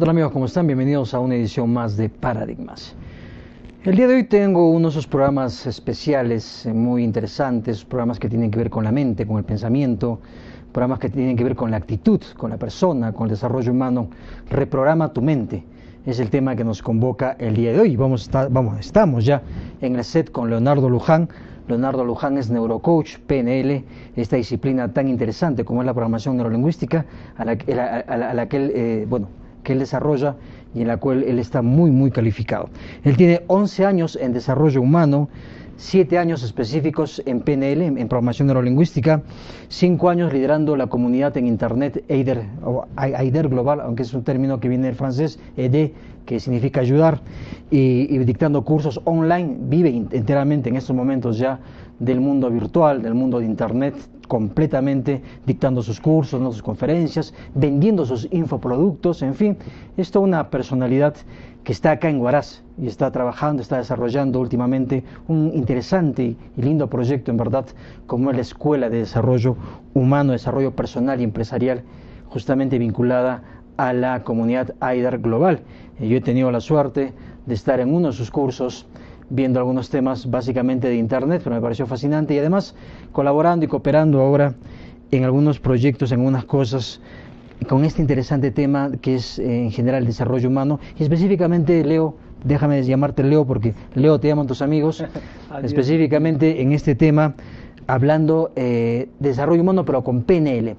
tal amigos? ¿Cómo están? Bienvenidos a una edición más de Paradigmas. El día de hoy tengo uno de esos programas especiales muy interesantes, programas que tienen que ver con la mente, con el pensamiento, programas que tienen que ver con la actitud, con la persona, con el desarrollo humano. Reprograma tu mente. Es el tema que nos convoca el día de hoy. Estamos ya en el set con Leonardo Luján. Leonardo Luján es neurocoach, PNL, esta disciplina tan interesante como es la programación neurolingüística, a la que él desarrolla y en la cual él está muy calificado. Él tiene 11 años en desarrollo humano, 7 años específicos en PNL, en programación neurolingüística, 5 años liderando la comunidad en Internet Aider Global, aunque es un término que viene del francés, aider, que significa ayudar, y dictando cursos online. Vive enteramente en estos momentos ya del mundo virtual, del mundo de Internet, completamente dictando sus cursos, sus conferencias, vendiendo sus infoproductos, en fin, es toda una personalidad que está acá en Huaraz y está trabajando, está desarrollando últimamente un interesante y lindo proyecto, en verdad, como es la Escuela de Desarrollo Humano, Desarrollo Personal y Empresarial, justamente vinculada a la comunidad AIDAR Global. Yo he tenido la suerte de estar en uno de sus cursos, viendo algunos temas básicamente de Internet, pero me pareció fascinante, y además colaborando y cooperando ahora en algunos proyectos, en unas cosas, con este interesante tema que es en general el desarrollo humano, y específicamente, Leo, déjame llamarte Leo porque Leo te llaman tus amigos, específicamente en este tema, hablando de desarrollo humano pero con PNL.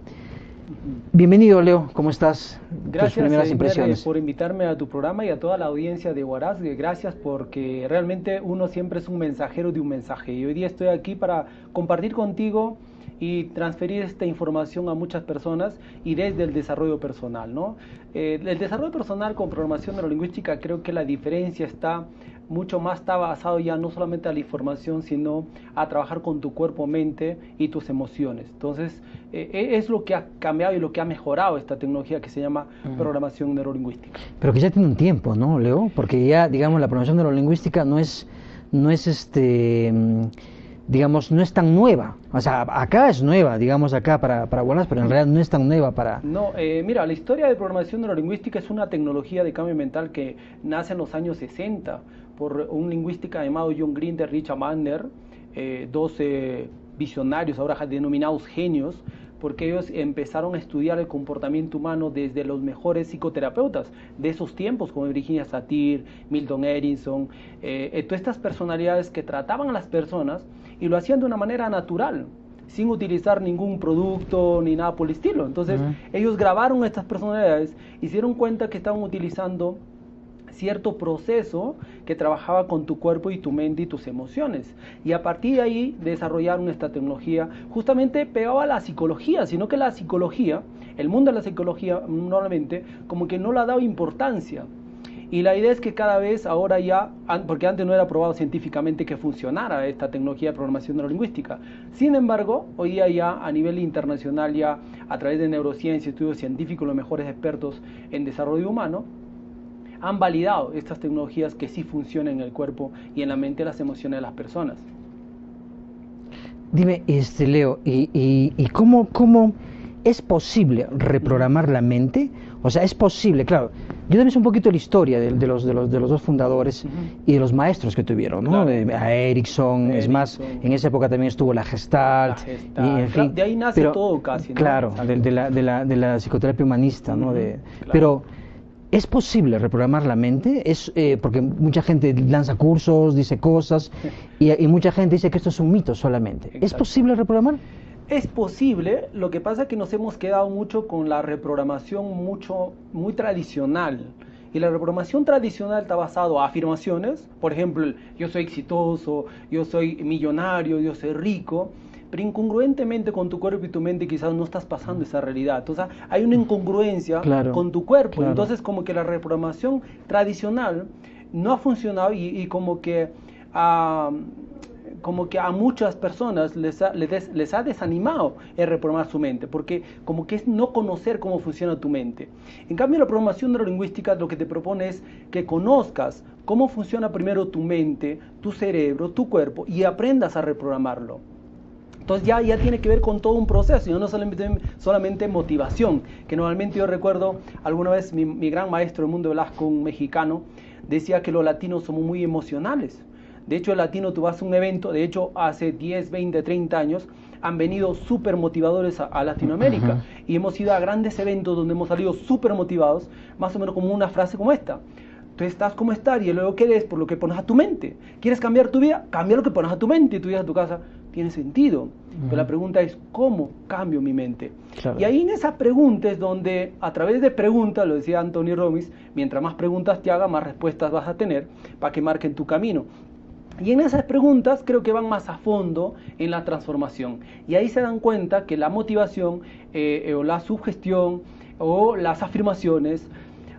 Bienvenido, Leo, ¿cómo estás? Gracias, tus primeras impresiones. por invitarme a tu programa y a toda la audiencia de Huaraz. Gracias, porque realmente uno siempre es un mensajero de un mensaje, y hoy día estoy aquí para compartir contigo y transferir esta información a muchas personas, y desde el desarrollo personal, ¿no? El desarrollo personal con programación neurolingüística, creo que la diferencia está basado ya no solamente a la información, sino a trabajar con tu cuerpo, mente y tus emociones. Entonces, es lo que ha cambiado y lo que ha mejorado esta tecnología que se llama programación neurolingüística. Pero que ya tiene un tiempo, ¿no, Leo? Porque ya, digamos, la programación neurolingüística no es no es tan nueva. O sea, acá es nueva, digamos, acá para Wallace, pero en realidad no es tan nueva para... No, mira, la historia de programación neurolingüística es una tecnología de cambio mental que nace en los años 60 por un lingüista llamado John Grinder, Richard Bandler, 12 visionarios, ahora denominados genios, porque ellos empezaron a estudiar el comportamiento humano desde los mejores psicoterapeutas de esos tiempos, como Virginia Satir, Milton Erickson, todas estas personalidades que trataban a las personas y lo hacían de una manera natural, sin utilizar ningún producto ni nada por el estilo. Entonces, ellos grabaron a estas personalidades y se dieron cuenta que estaban utilizando cierto proceso que trabajaba con tu cuerpo y tu mente y tus emociones, y a partir de ahí desarrollaron esta tecnología justamente pegada a la psicología, sino que la psicología, el mundo de la psicología normalmente como que no le ha dado importancia, y la idea es que cada vez ahora ya, porque antes no era probado científicamente que funcionara esta tecnología de programación neurolingüística, sin embargo hoy día ya a nivel internacional, ya a través de neurociencia, estudios científicos, los mejores expertos en desarrollo humano han validado estas tecnologías que sí funcionan en el cuerpo y en la mente, las emociones de las personas. Dime, Leo, ¿y cómo es posible reprogramar la mente? O sea, es posible, claro. Yo también sé un poquito la historia de los dos fundadores y de los maestros que tuvieron, ¿no? Claro. A Erickson, es más, en esa época también estuvo la Gestalt. Y, en fin, de ahí nace todo casi, ¿no? Claro, de la psicoterapia humanista, ¿no? Claro. Pero ¿es posible reprogramar la mente? Porque mucha gente lanza cursos, dice cosas, y mucha gente dice que esto es un mito solamente. Exacto. ¿Es posible reprogramar? Es posible, lo que pasa es que nos hemos quedado mucho con la reprogramación muy tradicional. Y la reprogramación tradicional está basada en afirmaciones, por ejemplo, yo soy exitoso, yo soy millonario, yo soy rico, pero incongruentemente con tu cuerpo y tu mente quizás no estás pasando esa realidad. Entonces hay una incongruencia con tu cuerpo. Claro. Entonces como que la reprogramación tradicional no ha funcionado y como que a muchas personas les ha desanimado el reprogramar su mente, porque como que es no conocer cómo funciona tu mente. En cambio, la programación neurolingüística lo que te propone es que conozcas cómo funciona primero tu mente, tu cerebro, tu cuerpo, y aprendas a reprogramarlo. Entonces ya tiene que ver con todo un proceso, y no solamente motivación, que normalmente yo recuerdo alguna vez mi gran maestro Edmundo Velasco, un mexicano, decía que los latinos somos muy emocionales. De hecho, el latino, tú vas a un evento, de hecho, hace 10, 20, 30 años, han venido súper motivadores a Latinoamérica, y hemos ido a grandes eventos donde hemos salido súper motivados, más o menos como una frase como esta: tú estás como estás y luego qué eres por lo que pones a tu mente. ¿Quieres cambiar tu vida? Cambia lo que pones a tu mente, y tú llegas a tu casa, tiene sentido. Pero la pregunta es, ¿cómo cambio mi mente? Claro. Y ahí en esa pregunta es donde, a través de preguntas, lo decía Anthony Robbins, mientras más preguntas te haga, más respuestas vas a tener para que marquen tu camino. Y en esas preguntas creo que van más a fondo en la transformación. Y ahí se dan cuenta que la motivación o la sugestión o las afirmaciones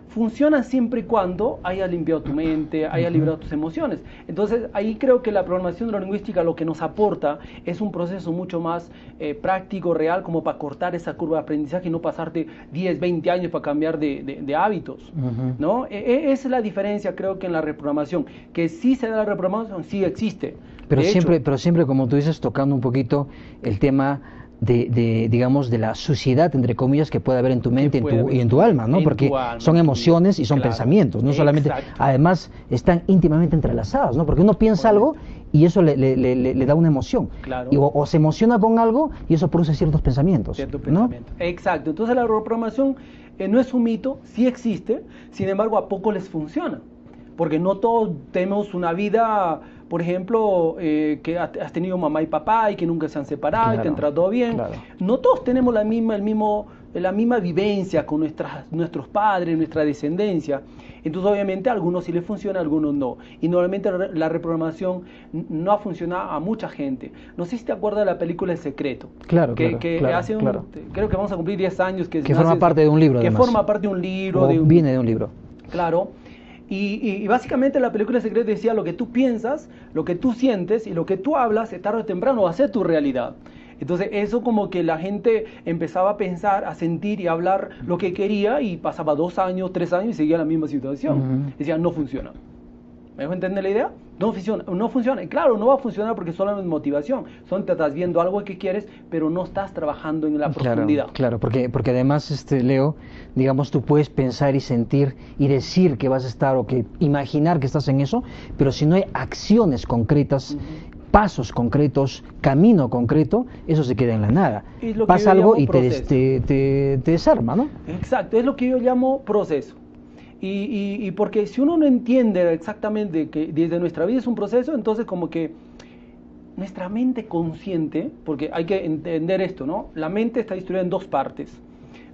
funcionan siempre y cuando hayas limpiado tu mente, hayas liberado tus emociones. Entonces ahí creo que la programación neurolingüística lo que nos aporta es un proceso mucho más práctico, real, como para cortar esa curva de aprendizaje y no pasarte 10, 20 años para cambiar de hábitos, ¿no? Esa es la diferencia, creo que en la reprogramación, que sí se da la reprogramación, sí existe. Pero siempre, como tú dices, tocando un poquito el tema digamos, de la suciedad, entre comillas, que puede haber en tu mente y en tu alma, ¿no? Porque son emociones y son pensamientos, no solamente, además están íntimamente entrelazados, ¿no? Porque uno piensa algo y eso le da una emoción, o se emociona con algo y eso produce ciertos pensamientos, ¿no? Exacto, entonces la reprogramación no es un mito, sí existe, sin embargo a poco les funciona, porque no todos tenemos una vida, por ejemplo, que has tenido mamá y papá y que nunca se han separado y te han tratado bien. No todos tenemos la misma vivencia con nuestros padres, nuestra descendencia. Entonces, obviamente, a algunos sí les funciona, a algunos no. Y normalmente la reprogramación no ha funcionado a mucha gente. No sé si te acuerdas de la película El Secreto. Creo que vamos a cumplir 10 años. Que forma parte de un libro, además. Que forma parte de un libro. Viene de un libro. Claro. Y básicamente la película Secreto decía: lo que tú piensas, lo que tú sientes y lo que tú hablas, tarde o temprano va a ser tu realidad. Entonces eso como que la gente empezaba a pensar, a sentir y a hablar lo que quería, y pasaba 2 años, 3 años y seguía la misma situación. Decía, no funciona. ¿Me dejo entender la idea? No funciona. Y claro, no va a funcionar porque solo es motivación. Te estás viendo algo que quieres, pero no estás trabajando en la profundidad. Claro, porque además, Leo, digamos, tú puedes pensar y sentir y decir que vas a estar, o que imaginar que estás en eso, pero si no hay acciones concretas, pasos concretos, camino concreto, eso se queda en la nada. Pasa algo y te desarma, ¿no? Exacto, es lo que yo llamo proceso. Y porque si uno no entiende exactamente que desde nuestra vida es un proceso, entonces como que nuestra mente consciente, porque hay que entender esto, ¿no? La mente está distribuida en 2 partes: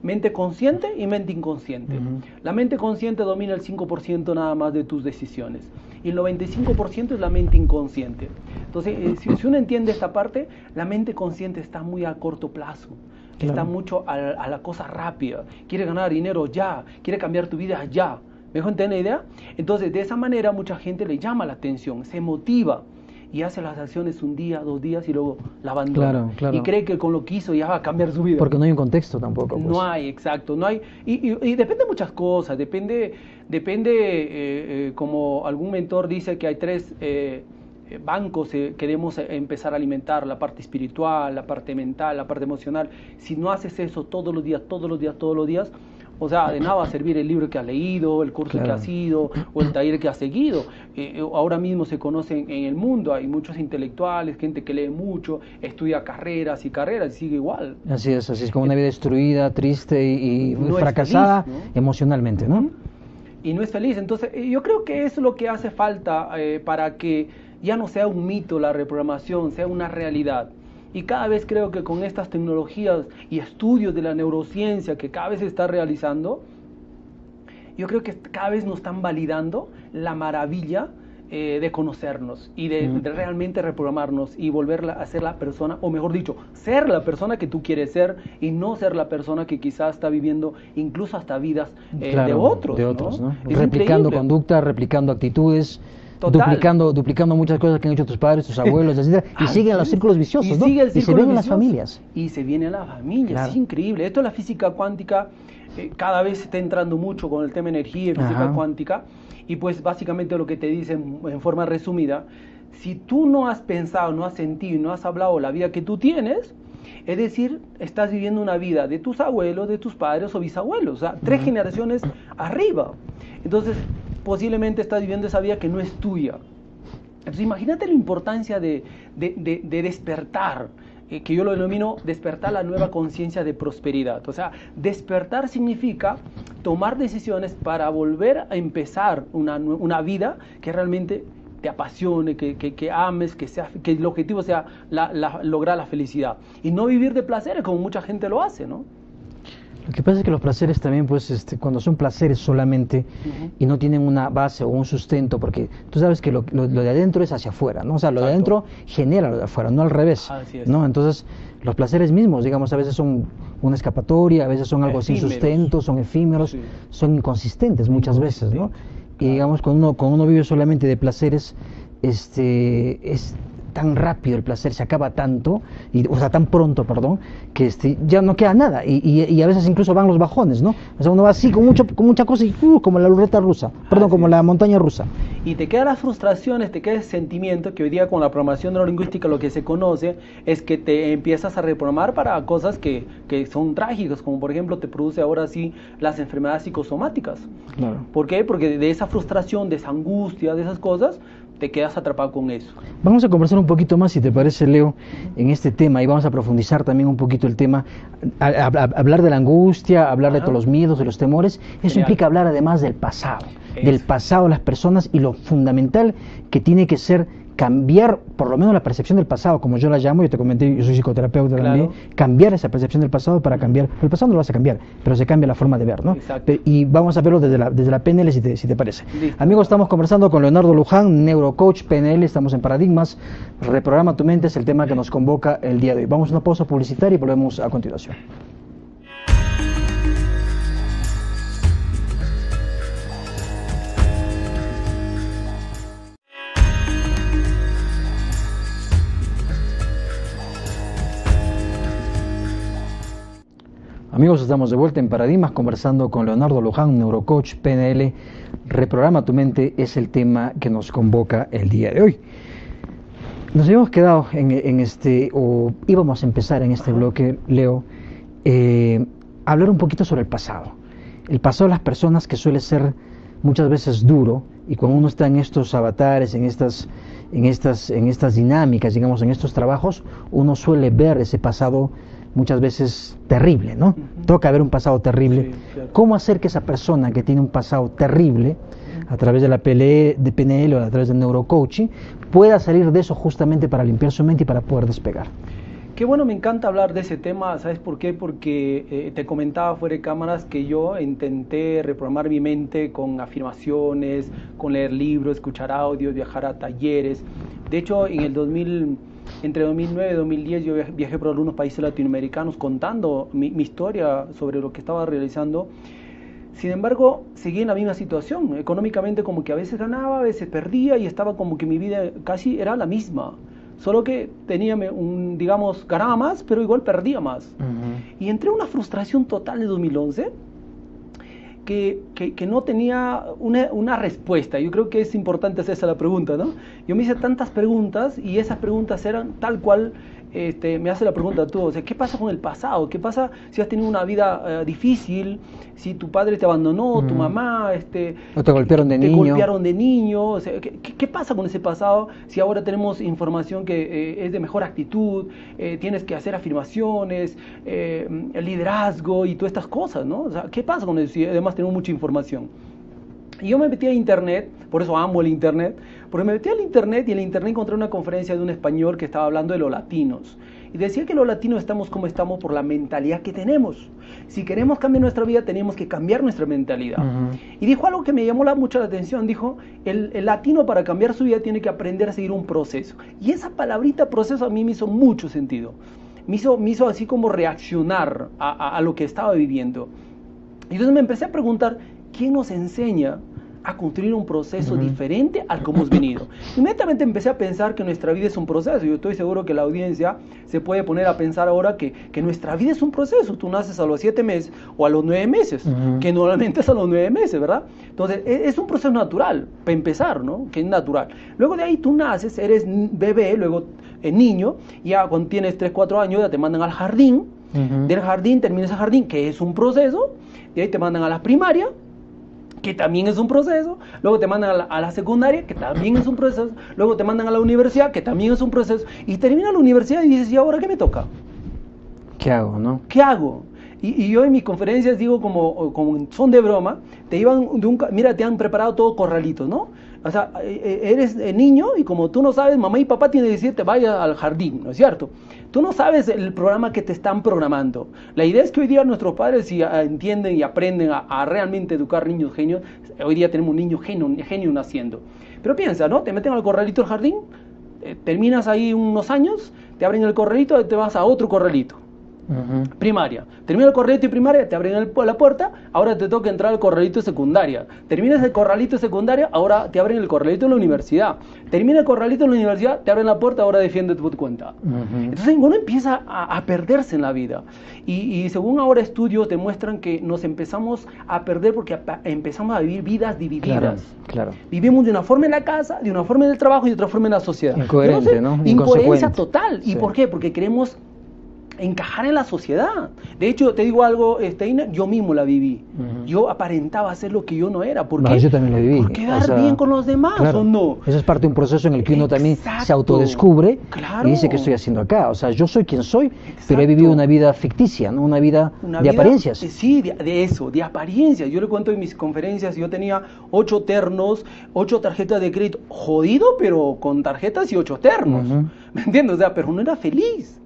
mente consciente y mente inconsciente. La mente consciente domina el 5% nada más de tus decisiones, y el 95% es la mente inconsciente. Entonces, si uno entiende esta parte, la mente consciente está muy a corto plazo. Está mucho a la cosa rápida, quiere ganar dinero ya, quiere cambiar tu vida ya. ¿Me dejo entender la idea? Entonces, de esa manera mucha gente le llama la atención, se motiva y hace las acciones un día, 2 días y luego la abandona. Y cree que con lo que hizo ya va a cambiar su vida. Porque no hay un contexto tampoco. Pues. No hay, exacto, no hay. Y depende de muchas cosas, depende como algún mentor dice que hay 3 bancos que debemos empezar a alimentar: la parte espiritual, la parte mental, la parte emocional. Si no haces eso todos los días, o sea, de nada va a servir el libro que has leído, el curso que has ido o el taller que has seguido. Ahora mismo se conocen en el mundo, hay muchos intelectuales, gente que lee mucho, estudia carreras y sigue igual. Así es como una vida destruida, triste y no fracasada feliz, ¿no? Emocionalmente, ¿no? Y no es feliz. Entonces, yo creo que eso es lo que hace falta para que ya no sea un mito la reprogramación, sea una realidad. Y cada vez creo que con estas tecnologías y estudios de la neurociencia que cada vez se está realizando, yo creo que cada vez nos están validando la maravilla de conocernos y de realmente reprogramarnos y volver a ser la persona, o mejor dicho, ser la persona que tú quieres ser y no ser la persona que quizás está viviendo incluso hasta vidas de otros, ¿no? Replicando conductas, replicando actitudes. Duplicando muchas cosas que han hecho tus padres, tus abuelos, etc. Y siguen los círculos viciosos, ¿no? Y se ven en las familias. Y se viene en las familias, es increíble. Esto es la física cuántica, cada vez se está entrando mucho con el tema energía y física cuántica. Y pues básicamente lo que te dicen en forma resumida, si tú no has pensado, no has sentido, no has hablado la vida que tú tienes, es decir, estás viviendo una vida de tus abuelos, de tus padres o bisabuelos, o sea, 3 generaciones arriba. Entonces, posiblemente estás viviendo esa vida que no es tuya. Entonces, imagínate la importancia de despertar, que yo lo denomino despertar la nueva conciencia de prosperidad. O sea, despertar significa tomar decisiones para volver a empezar una vida que realmente te apasione, que ames, que el objetivo sea lograr la felicidad. Y no vivir de placeres como mucha gente lo hace, ¿no? Lo que pasa es que los placeres también, pues, cuando son placeres solamente y no tienen una base o un sustento, porque tú sabes que lo de adentro es hacia afuera, ¿no? O sea, lo de adentro genera lo de afuera, no al revés, Así es. ¿no? Entonces, los placeres mismos, digamos, a veces son una escapatoria, a veces son algo sin Efímeros. sustento, son efímeros, Sí. son inconsistentes muchas veces, ¿no? Y digamos, cuando uno vive solamente de placeres, es tan rápido el placer, se acaba tanto, o sea, tan pronto, perdón, que ya no queda nada, y a veces incluso van los bajones, ¿no? O sea, uno va así con mucha cosa y como la ruleta rusa, perdón, como la montaña rusa. Y te quedan las frustraciones, te queda el sentimiento que hoy día con la programación neurolingüística lo que se conoce es que te empiezas a reprogramar para cosas que son trágicas, como por ejemplo te produce ahora sí las enfermedades psicosomáticas. Claro. ¿Por qué? Porque de esa frustración, de esa angustia, de esas cosas, te quedas atrapado con eso. Vamos a conversar un poquito más, si te parece, Leo, en este tema, y vamos a profundizar también un poquito el tema, hablar de la angustia, hablar de todos los miedos, de los temores. Eso Genial. implica hablar además del pasado, Eso. del pasado de las personas y lo fundamental que tiene que ser cambiar por lo menos la percepción del pasado, como yo la llamo, yo te comenté, yo soy psicoterapeuta también, cambiar esa percepción del pasado para cambiar, el pasado no lo vas a cambiar, pero se cambia la forma de ver, ¿no? Exacto. Y vamos a verlo desde la PNL, si te parece. Listo. Amigos, estamos conversando con Leonardo Luján, neurocoach PNL, estamos en Paradigmas, reprograma tu mente es el tema que nos convoca el día de hoy. Vamos a una pausa publicitaria y volvemos a continuación. Amigos, estamos de vuelta en Paradigmas conversando con Leonardo Luján, neurocoach PNL. Reprograma tu mente es el tema que nos convoca el día de hoy. Nos habíamos quedado o íbamos a empezar en este bloque, Leo, hablar un poquito sobre el pasado. El pasado de las personas, que suele ser muchas veces duro, y cuando uno está en estos avatares, en estas dinámicas, digamos, en estos trabajos, uno suele ver ese pasado muchas veces terrible, ¿no? Toca ver un pasado terrible. Sí, claro. ¿Cómo hacer que esa persona que tiene un pasado terrible, a través de la PNL o a través del neurocoaching, pueda salir de eso justamente para limpiar su mente y para poder despegar? Qué bueno, me encanta hablar de ese tema, ¿sabes por qué? Porque te comentaba fuera de cámaras que yo intenté reprogramar mi mente con afirmaciones, con leer libros, escuchar audios, viajar a talleres. De hecho, entre 2009 y 2010 yo viajé por algunos países latinoamericanos contando mi historia sobre lo que estaba realizando. Sin embargo, seguí en la misma situación. Económicamente como que a veces ganaba, a veces perdía y estaba como que mi vida casi era la misma. Solo que tenía digamos, ganaba más, pero igual perdía más. Y entré en una frustración total de 2011 que no tenía una respuesta. Yo creo que es importante hacerse la pregunta, ¿no? Yo me hice tantas preguntas y esas preguntas eran tal cual me hace la pregunta tú, o sea, ¿qué pasa con el pasado? ¿Qué pasa si has tenido una vida difícil? Si tu padre te abandonó, tu mamá, o te golpearon de niño. Te golpearon de niño, o sea, ¿qué pasa con ese pasado si ahora tenemos información que es de mejor actitud, tienes que hacer afirmaciones, el liderazgo y todas estas cosas, ¿no? O sea, ¿qué pasa con eso si además tenemos mucha información? Y yo me metí a internet, por eso amo el internet, porque me metí al internet y en el internet encontré una conferencia de un español que estaba hablando de los latinos. Y decía que los latinos estamos como estamos por la mentalidad que tenemos. Si queremos cambiar nuestra vida, tenemos que cambiar nuestra mentalidad. Y dijo algo que me llamó mucho la atención. Dijo, el latino para cambiar su vida tiene que aprender a seguir un proceso. Y esa palabrita proceso a mí me hizo mucho sentido. Me hizo así como reaccionar a lo que estaba viviendo. Y entonces me empecé a preguntar, ¿quién nos enseña a construir un proceso diferente al que hemos venido. Inmediatamente empecé a pensar que nuestra vida es un proceso. Yo estoy seguro que la audiencia se puede poner a pensar ahora que nuestra vida es un proceso. Tú naces a los 7 meses o a los 9 meses, que normalmente es a los 9 meses, ¿verdad? Entonces, es un proceso natural, para empezar, ¿no? Que es natural. Luego de ahí tú naces, eres bebé, luego niño, ya cuando tienes 3, 4 años ya te mandan al jardín. Del jardín terminas el jardín, que es un proceso, de ahí te mandan a la primaria, que también es un proceso, luego te mandan a la secundaria, que también es un proceso, luego te mandan a la universidad, que también es un proceso, y termina la universidad y dices, ¿y ahora qué me toca? ¿Qué hago, no? ¿Qué hago? Y yo en mis conferencias digo como son de broma, mira, te han preparado todo corralitos, ¿no? O sea, eres niño y como tú no sabes, mamá y papá tienen que decirte vaya al jardín, ¿no es cierto? Tú no sabes el programa que te están programando. La idea es que hoy día nuestros padres si entienden y aprenden a realmente educar niños genios, hoy día tenemos un niño genio naciendo. Pero piensa, ¿no? Te meten al corralito del jardín, terminas ahí unos años, te abren el corralito y te vas a otro corralito. Primaria. Termina el corralito de primaria, te abren la puerta, ahora te toca entrar al corralito de secundaria. Terminas el corralito de secundaria, ahora te abren el corralito de la universidad. Termina el corralito de la universidad, te abren la puerta, ahora defiende tu cuenta. Entonces uno empieza a perderse en la vida. Y según ahora estudios demuestran que nos empezamos a perder porque empezamos a vivir vidas divididas. Claro. Vivimos de una forma en la casa, de una forma en el trabajo y de otra forma en la sociedad. Incoherente, ¿no? Incoherencia total. ¿Y por qué? Porque queremos encajar en la sociedad. De hecho, te digo algo, Steiner, yo mismo la viví. Yo aparentaba ser lo que yo no era. ¿Por qué? Yo también lo viví. Por quedar bien con los demás, claro, ¿o no? Eso es parte de un proceso en el que uno también se autodescubre y dice ¿qué estoy haciendo acá? O sea, yo soy quien soy, pero he vivido una vida ficticia, ¿no? Una vida de apariencias. Sí, de apariencias. Yo le cuento en mis conferencias, yo tenía 8 ternos, 8 tarjetas de crédito, jodido, pero con tarjetas y 8 ternos. ¿Me entiendes? O sea, pero no era feliz.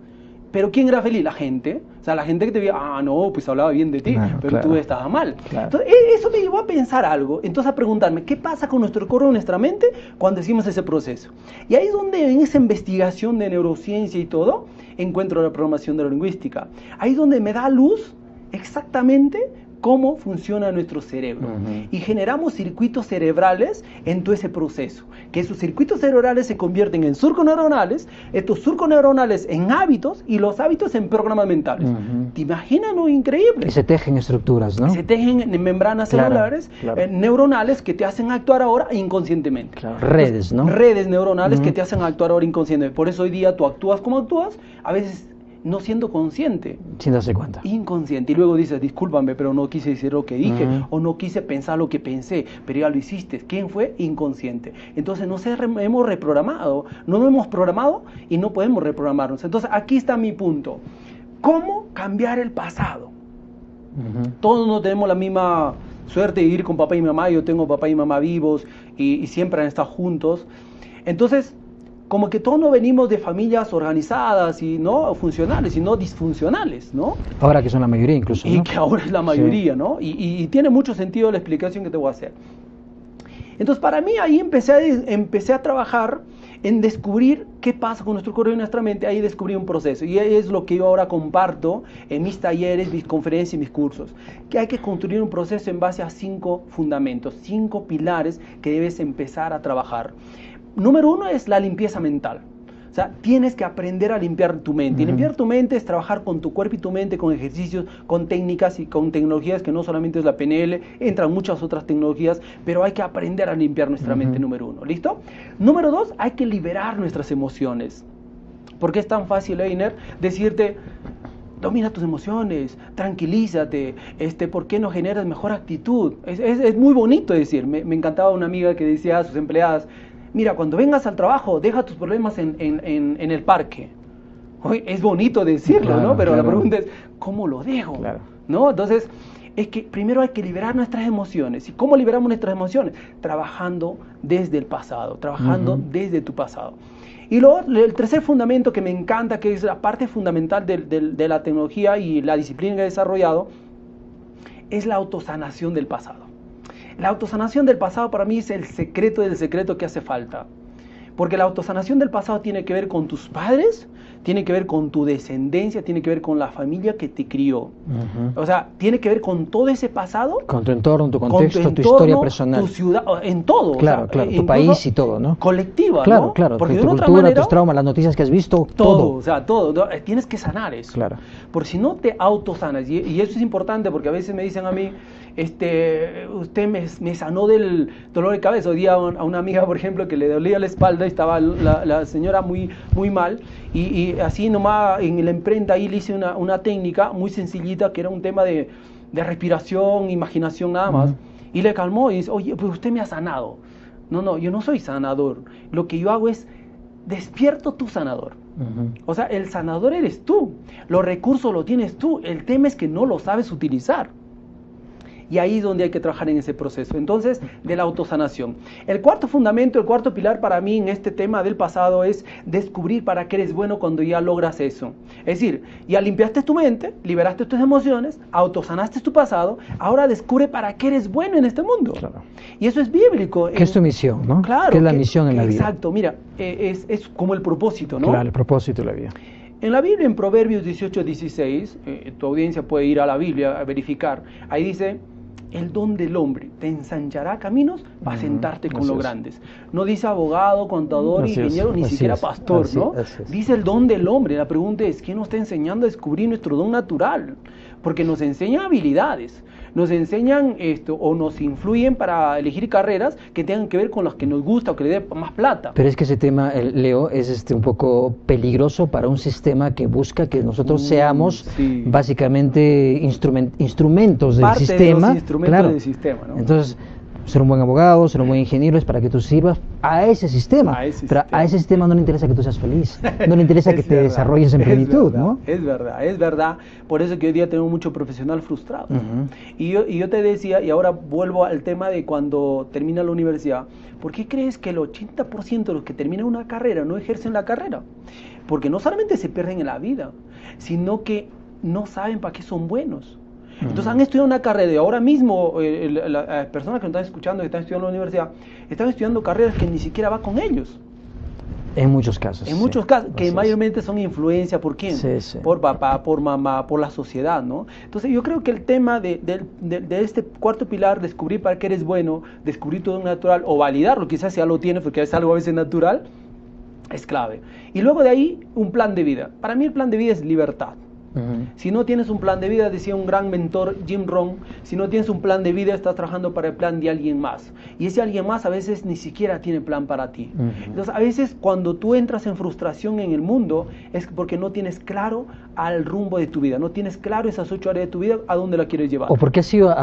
¿Pero quién era feliz? La gente. O sea, la gente que te veía, no, pues hablaba bien de ti, pero tú estabas mal. Entonces, eso me llevó a pensar algo. Entonces, a preguntarme, ¿qué pasa con nuestro cuerpo, nuestra mente, cuando hicimos ese proceso? Y ahí es donde, en esa investigación de neurociencia y todo, encuentro la programación neurolingüística. Ahí es donde me da luz exactamente cómo funciona nuestro cerebro. Y generamos circuitos cerebrales en todo ese proceso. Que esos circuitos cerebrales se convierten en surcos neuronales, estos surcos neuronales en hábitos y los hábitos en programas mentales. ¿Te imaginas lo increíble? Y se tejen estructuras, ¿no? Se tejen en membranas celulares, neuronales que te hacen actuar ahora inconscientemente. Redes, ¿no? Redes neuronales que te hacen actuar ahora inconscientemente. Por eso hoy día tú actúas como actúas, a veces no siendo consciente. Sin darse cuenta. Inconsciente. Y luego dices, discúlpame, pero no quise decir lo que dije, o no quise pensar lo que pensé, pero ya lo hiciste. ¿Quién fue? Inconsciente. Entonces nos hemos reprogramado, no nos hemos programado y no podemos reprogramarnos. Entonces aquí está mi punto. ¿Cómo cambiar el pasado? Todos no tenemos la misma suerte de vivir con papá y mamá. Yo tengo papá y mamá vivos y siempre han estado juntos. Entonces, como que todos no venimos de familias organizadas y no funcionales, sino disfuncionales, ¿no? Ahora que son la mayoría incluso, ¿no? Y que ahora es la mayoría, sí, ¿no? Y tiene mucho sentido la explicación que te voy a hacer. Entonces, para mí ahí empecé a trabajar en descubrir qué pasa con nuestro cuerpo y nuestra mente. Ahí descubrí un proceso y es lo que yo ahora comparto en mis talleres, mis conferencias y mis cursos, que hay que construir un proceso en base a 5 fundamentos, 5 pilares que debes empezar a trabajar. Número 1 es la limpieza mental. O sea, tienes que aprender a limpiar tu mente. Y limpiar tu mente es trabajar con tu cuerpo y tu mente, con ejercicios, con técnicas y con tecnologías, que no solamente es la PNL, entran muchas otras tecnologías, pero hay que aprender a limpiar nuestra mente, número 1. ¿Listo? Número 2, hay que liberar nuestras emociones. ¿Por qué es tan fácil, Einer, decirte, domina tus emociones, tranquilízate, ¿por qué no generas mejor actitud? Es muy bonito decir. Me encantaba una amiga que decía a sus empleadas, mira, cuando vengas al trabajo, deja tus problemas en el parque. Hoy es bonito decirlo, ¿no? Pero la pregunta es, ¿cómo lo dejo? ¿No? Entonces, es que primero hay que liberar nuestras emociones. ¿Y cómo liberamos nuestras emociones? Trabajando desde el pasado, trabajando desde tu pasado. Y luego, el tercer fundamento que me encanta, que es la parte fundamental de la tecnología y la disciplina que he desarrollado, es la autosanación del pasado. La autosanación del pasado para mí es el secreto del secreto que hace falta. Porque la autosanación del pasado tiene que ver con tus padres, tiene que ver con tu descendencia, tiene que ver con la familia que te crió. O sea, tiene que ver con todo ese pasado. Con tu entorno, tu contexto, tu historia personal. Tu ciudad, en todo. Claro, o sea, claro, tu país y todo, ¿no? Colectiva, claro, ¿no? Claro, porque tu de una otra cultura, manera, tus traumas, las noticias que has visto, todo. O sea, todo. Tienes que sanar eso. Claro. Porque si no te autosanas, y eso es importante porque a veces me dicen a mí, usted me sanó del dolor de cabeza. Hoy día a una amiga, por ejemplo, que le dolía la espalda y estaba la señora muy, muy mal, y así nomás en la imprenta ahí le hice una técnica muy sencillita que era un tema de respiración, imaginación nada más, y le calmó y dice, oye, pues usted me ha sanado. No, yo no soy sanador. Lo que yo hago es despierto tu sanador. O sea, el sanador eres tú, los recursos los tienes tú, el tema es que no lo sabes utilizar. Y ahí es donde hay que trabajar en ese proceso, entonces, de la autosanación. El cuarto fundamento, el cuarto pilar para mí en este tema del pasado es descubrir para qué eres bueno cuando ya logras eso. Es decir, ya limpiaste tu mente, liberaste tus emociones, autosanaste tu pasado, ahora descubre para qué eres bueno en este mundo. Claro. Y eso es bíblico. ¿Qué es tu misión, no? Claro. ¿Qué es la misión en la vida? Exacto, mira, es como el propósito, ¿no? Claro, el propósito de la vida. En la Biblia, en Proverbios 18:16, tu audiencia puede ir a la Biblia a verificar, ahí dice, el don del hombre te ensanchará caminos para sentarte con los grandes. No dice abogado, contador, ingeniero, ni siquiera pastor, ¿no? Dice el don del hombre. La pregunta es, ¿quién nos está enseñando a descubrir nuestro don natural? Porque nos enseñan habilidades, nos enseñan o nos influyen para elegir carreras que tengan que ver con las que nos gusta o que le dé más plata. Pero es que ese tema, Leo, es un poco peligroso para un sistema que busca que nosotros seamos básicamente instrumentos del Parte sistema. De los instrumentos del sistema, ¿no? Entonces, ser un buen abogado, ser un buen ingeniero es para que tú sirvas a ese sistema. Pero a ese sistema no le interesa que tú seas feliz, no le interesa que te desarrolles en plenitud, ¿no? Es verdad. Por eso que hoy día tengo mucho profesional frustrado. Y yo te decía, y ahora vuelvo al tema de cuando termina la universidad, ¿por qué crees que el 80% de los que terminan una carrera no ejercen la carrera? Porque no solamente se pierden en la vida, sino que no saben para qué son buenos. Entonces han estudiado una carrera y ahora mismo las personas que nos están escuchando, que están estudiando en la universidad, están estudiando carreras que ni siquiera va con ellos. En muchos casos. En muchos casos, que mayormente son influencia por quién, por papá, por mamá, por la sociedad, ¿no? Entonces yo creo que el tema de este cuarto pilar, descubrir para qué eres bueno, descubrir tu don natural o validarlo, quizás ya lo tienes porque es algo a veces natural, es clave. Y luego de ahí, un plan de vida. Para mí el plan de vida es libertad. Si no tienes un plan de vida, decía un gran mentor, Jim Rohn, si no tienes un plan de vida, estás trabajando para el plan de alguien más. Y ese alguien más a veces ni siquiera tiene plan para ti. Entonces, a veces cuando tú entras en frustración en el mundo, es porque no tienes claro al rumbo de tu vida, no tienes claro esas 8 áreas de tu vida, a dónde la quieres llevar. O porque has sido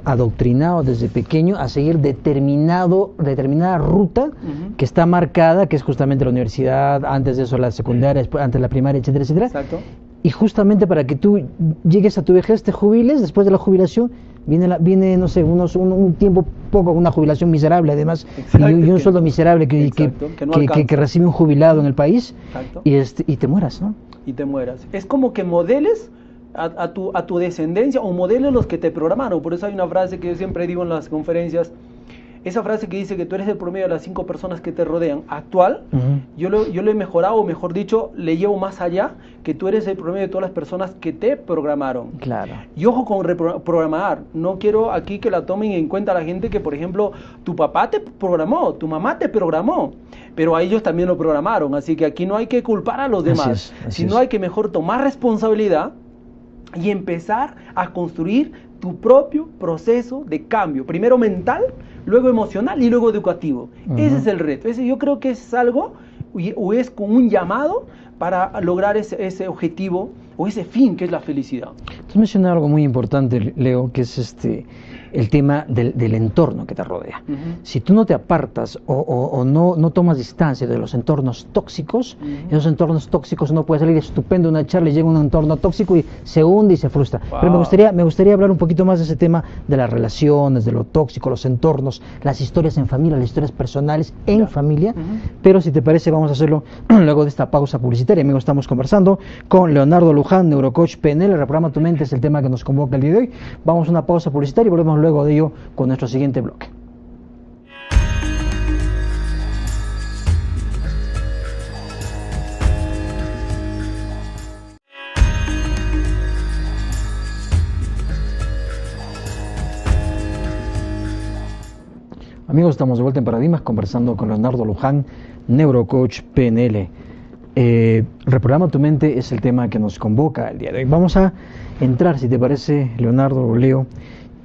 adoctrinado desde pequeño a seguir determinada ruta que está marcada, que es justamente la universidad, antes de eso la secundaria, antes la primaria, etcétera, etcétera. Exacto. Y justamente para que tú llegues a tu vejez, te jubiles, después de la jubilación, viene no sé, un tiempo poco, una jubilación miserable además, y un sueldo miserable que recibe un jubilado en el país, y te mueras, ¿no? Y te mueras. Es como que modeles a tu descendencia, o modeles los que te programaron. Por eso hay una frase que yo siempre digo en las conferencias, esa frase que dice que tú eres el promedio de las 5 personas que te rodean, actual, yo lo he mejorado, o mejor dicho, le llevo más allá, que tú eres el promedio de todas las personas que te programaron. Claro. Y ojo con reprogramar, no quiero aquí que la tomen en cuenta la gente que, por ejemplo, tu papá te programó, tu mamá te programó, pero a ellos también lo programaron, así que aquí no hay que culpar a los demás, sino hay que mejor tomar responsabilidad y empezar a construir tu propio proceso de cambio, primero mental, luego emocional y luego educativo. Ese es el reto. Yo creo que es algo, o es como un llamado para lograr ese objetivo o ese fin que es la felicidad. Tú has mencionado algo muy importante, Leo, que es el tema del entorno que te rodea. Si tú no te apartas o no tomas distancia de los entornos tóxicos, esos entornos tóxicos, no puede salir estupendo una charla y llega un entorno tóxico y se hunde y se frustra. Pero me gustaría hablar un poquito más de ese tema de las relaciones, de lo tóxico, los entornos, las historias en familia, las historias personales en familia. Pero si te parece, vamos a hacerlo luego de esta pausa publicitaria. Amigos, estamos conversando con Leonardo Luján, neurocoach PNL. Reprograma tu mente es el tema que nos convoca el día de hoy. Vamos a una pausa publicitaria y volvemos luego de ello con nuestro siguiente bloque. Amigos, estamos de vuelta en Paradigmas conversando con Leonardo Luján, neurocoach PNL. Reprograma tu mente es el tema que nos convoca el día de hoy. Vamos a entrar, si te parece, Leonardo o Leo,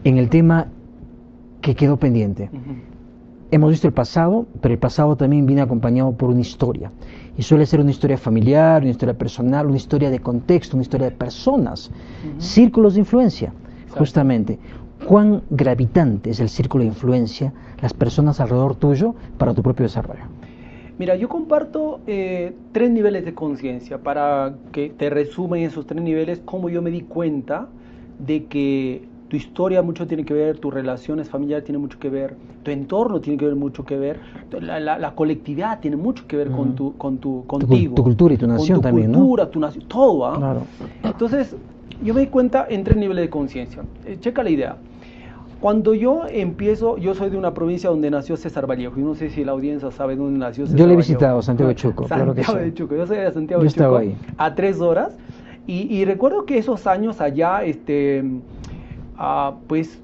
en el tema que quedó pendiente. Hemos visto el pasado, pero el pasado también viene acompañado por una historia. Y suele ser una historia familiar, una historia personal, una historia de contexto, una historia de personas, círculos de influencia, justamente. ¿Cuán gravitante es el círculo de influencia, las personas alrededor tuyo, para tu propio desarrollo? Mira, yo comparto 3 niveles de conciencia para que te resumen esos 3 niveles, cómo yo me di cuenta de que tu historia mucho tiene que ver, tus relaciones familiares tienen mucho que ver, tu entorno tiene que ver mucho que ver, la colectividad tiene mucho que ver contigo. Tu cultura y tu nación también, ¿no? Tu cultura, tu nación, todo, ¿ah? Claro. Entonces, yo me di cuenta en 3 niveles de conciencia. Checa la idea. Cuando yo empiezo, yo soy de una provincia donde nació César Vallejo, y no sé si la audiencia sabe dónde nació César Vallejo. Yo le he visitado, Santiago de Chuco, claro que sí. Santiago de Chuco, yo soy de Santiago de Chuco, ahí. A 3 horas, y recuerdo que esos años allá, pues,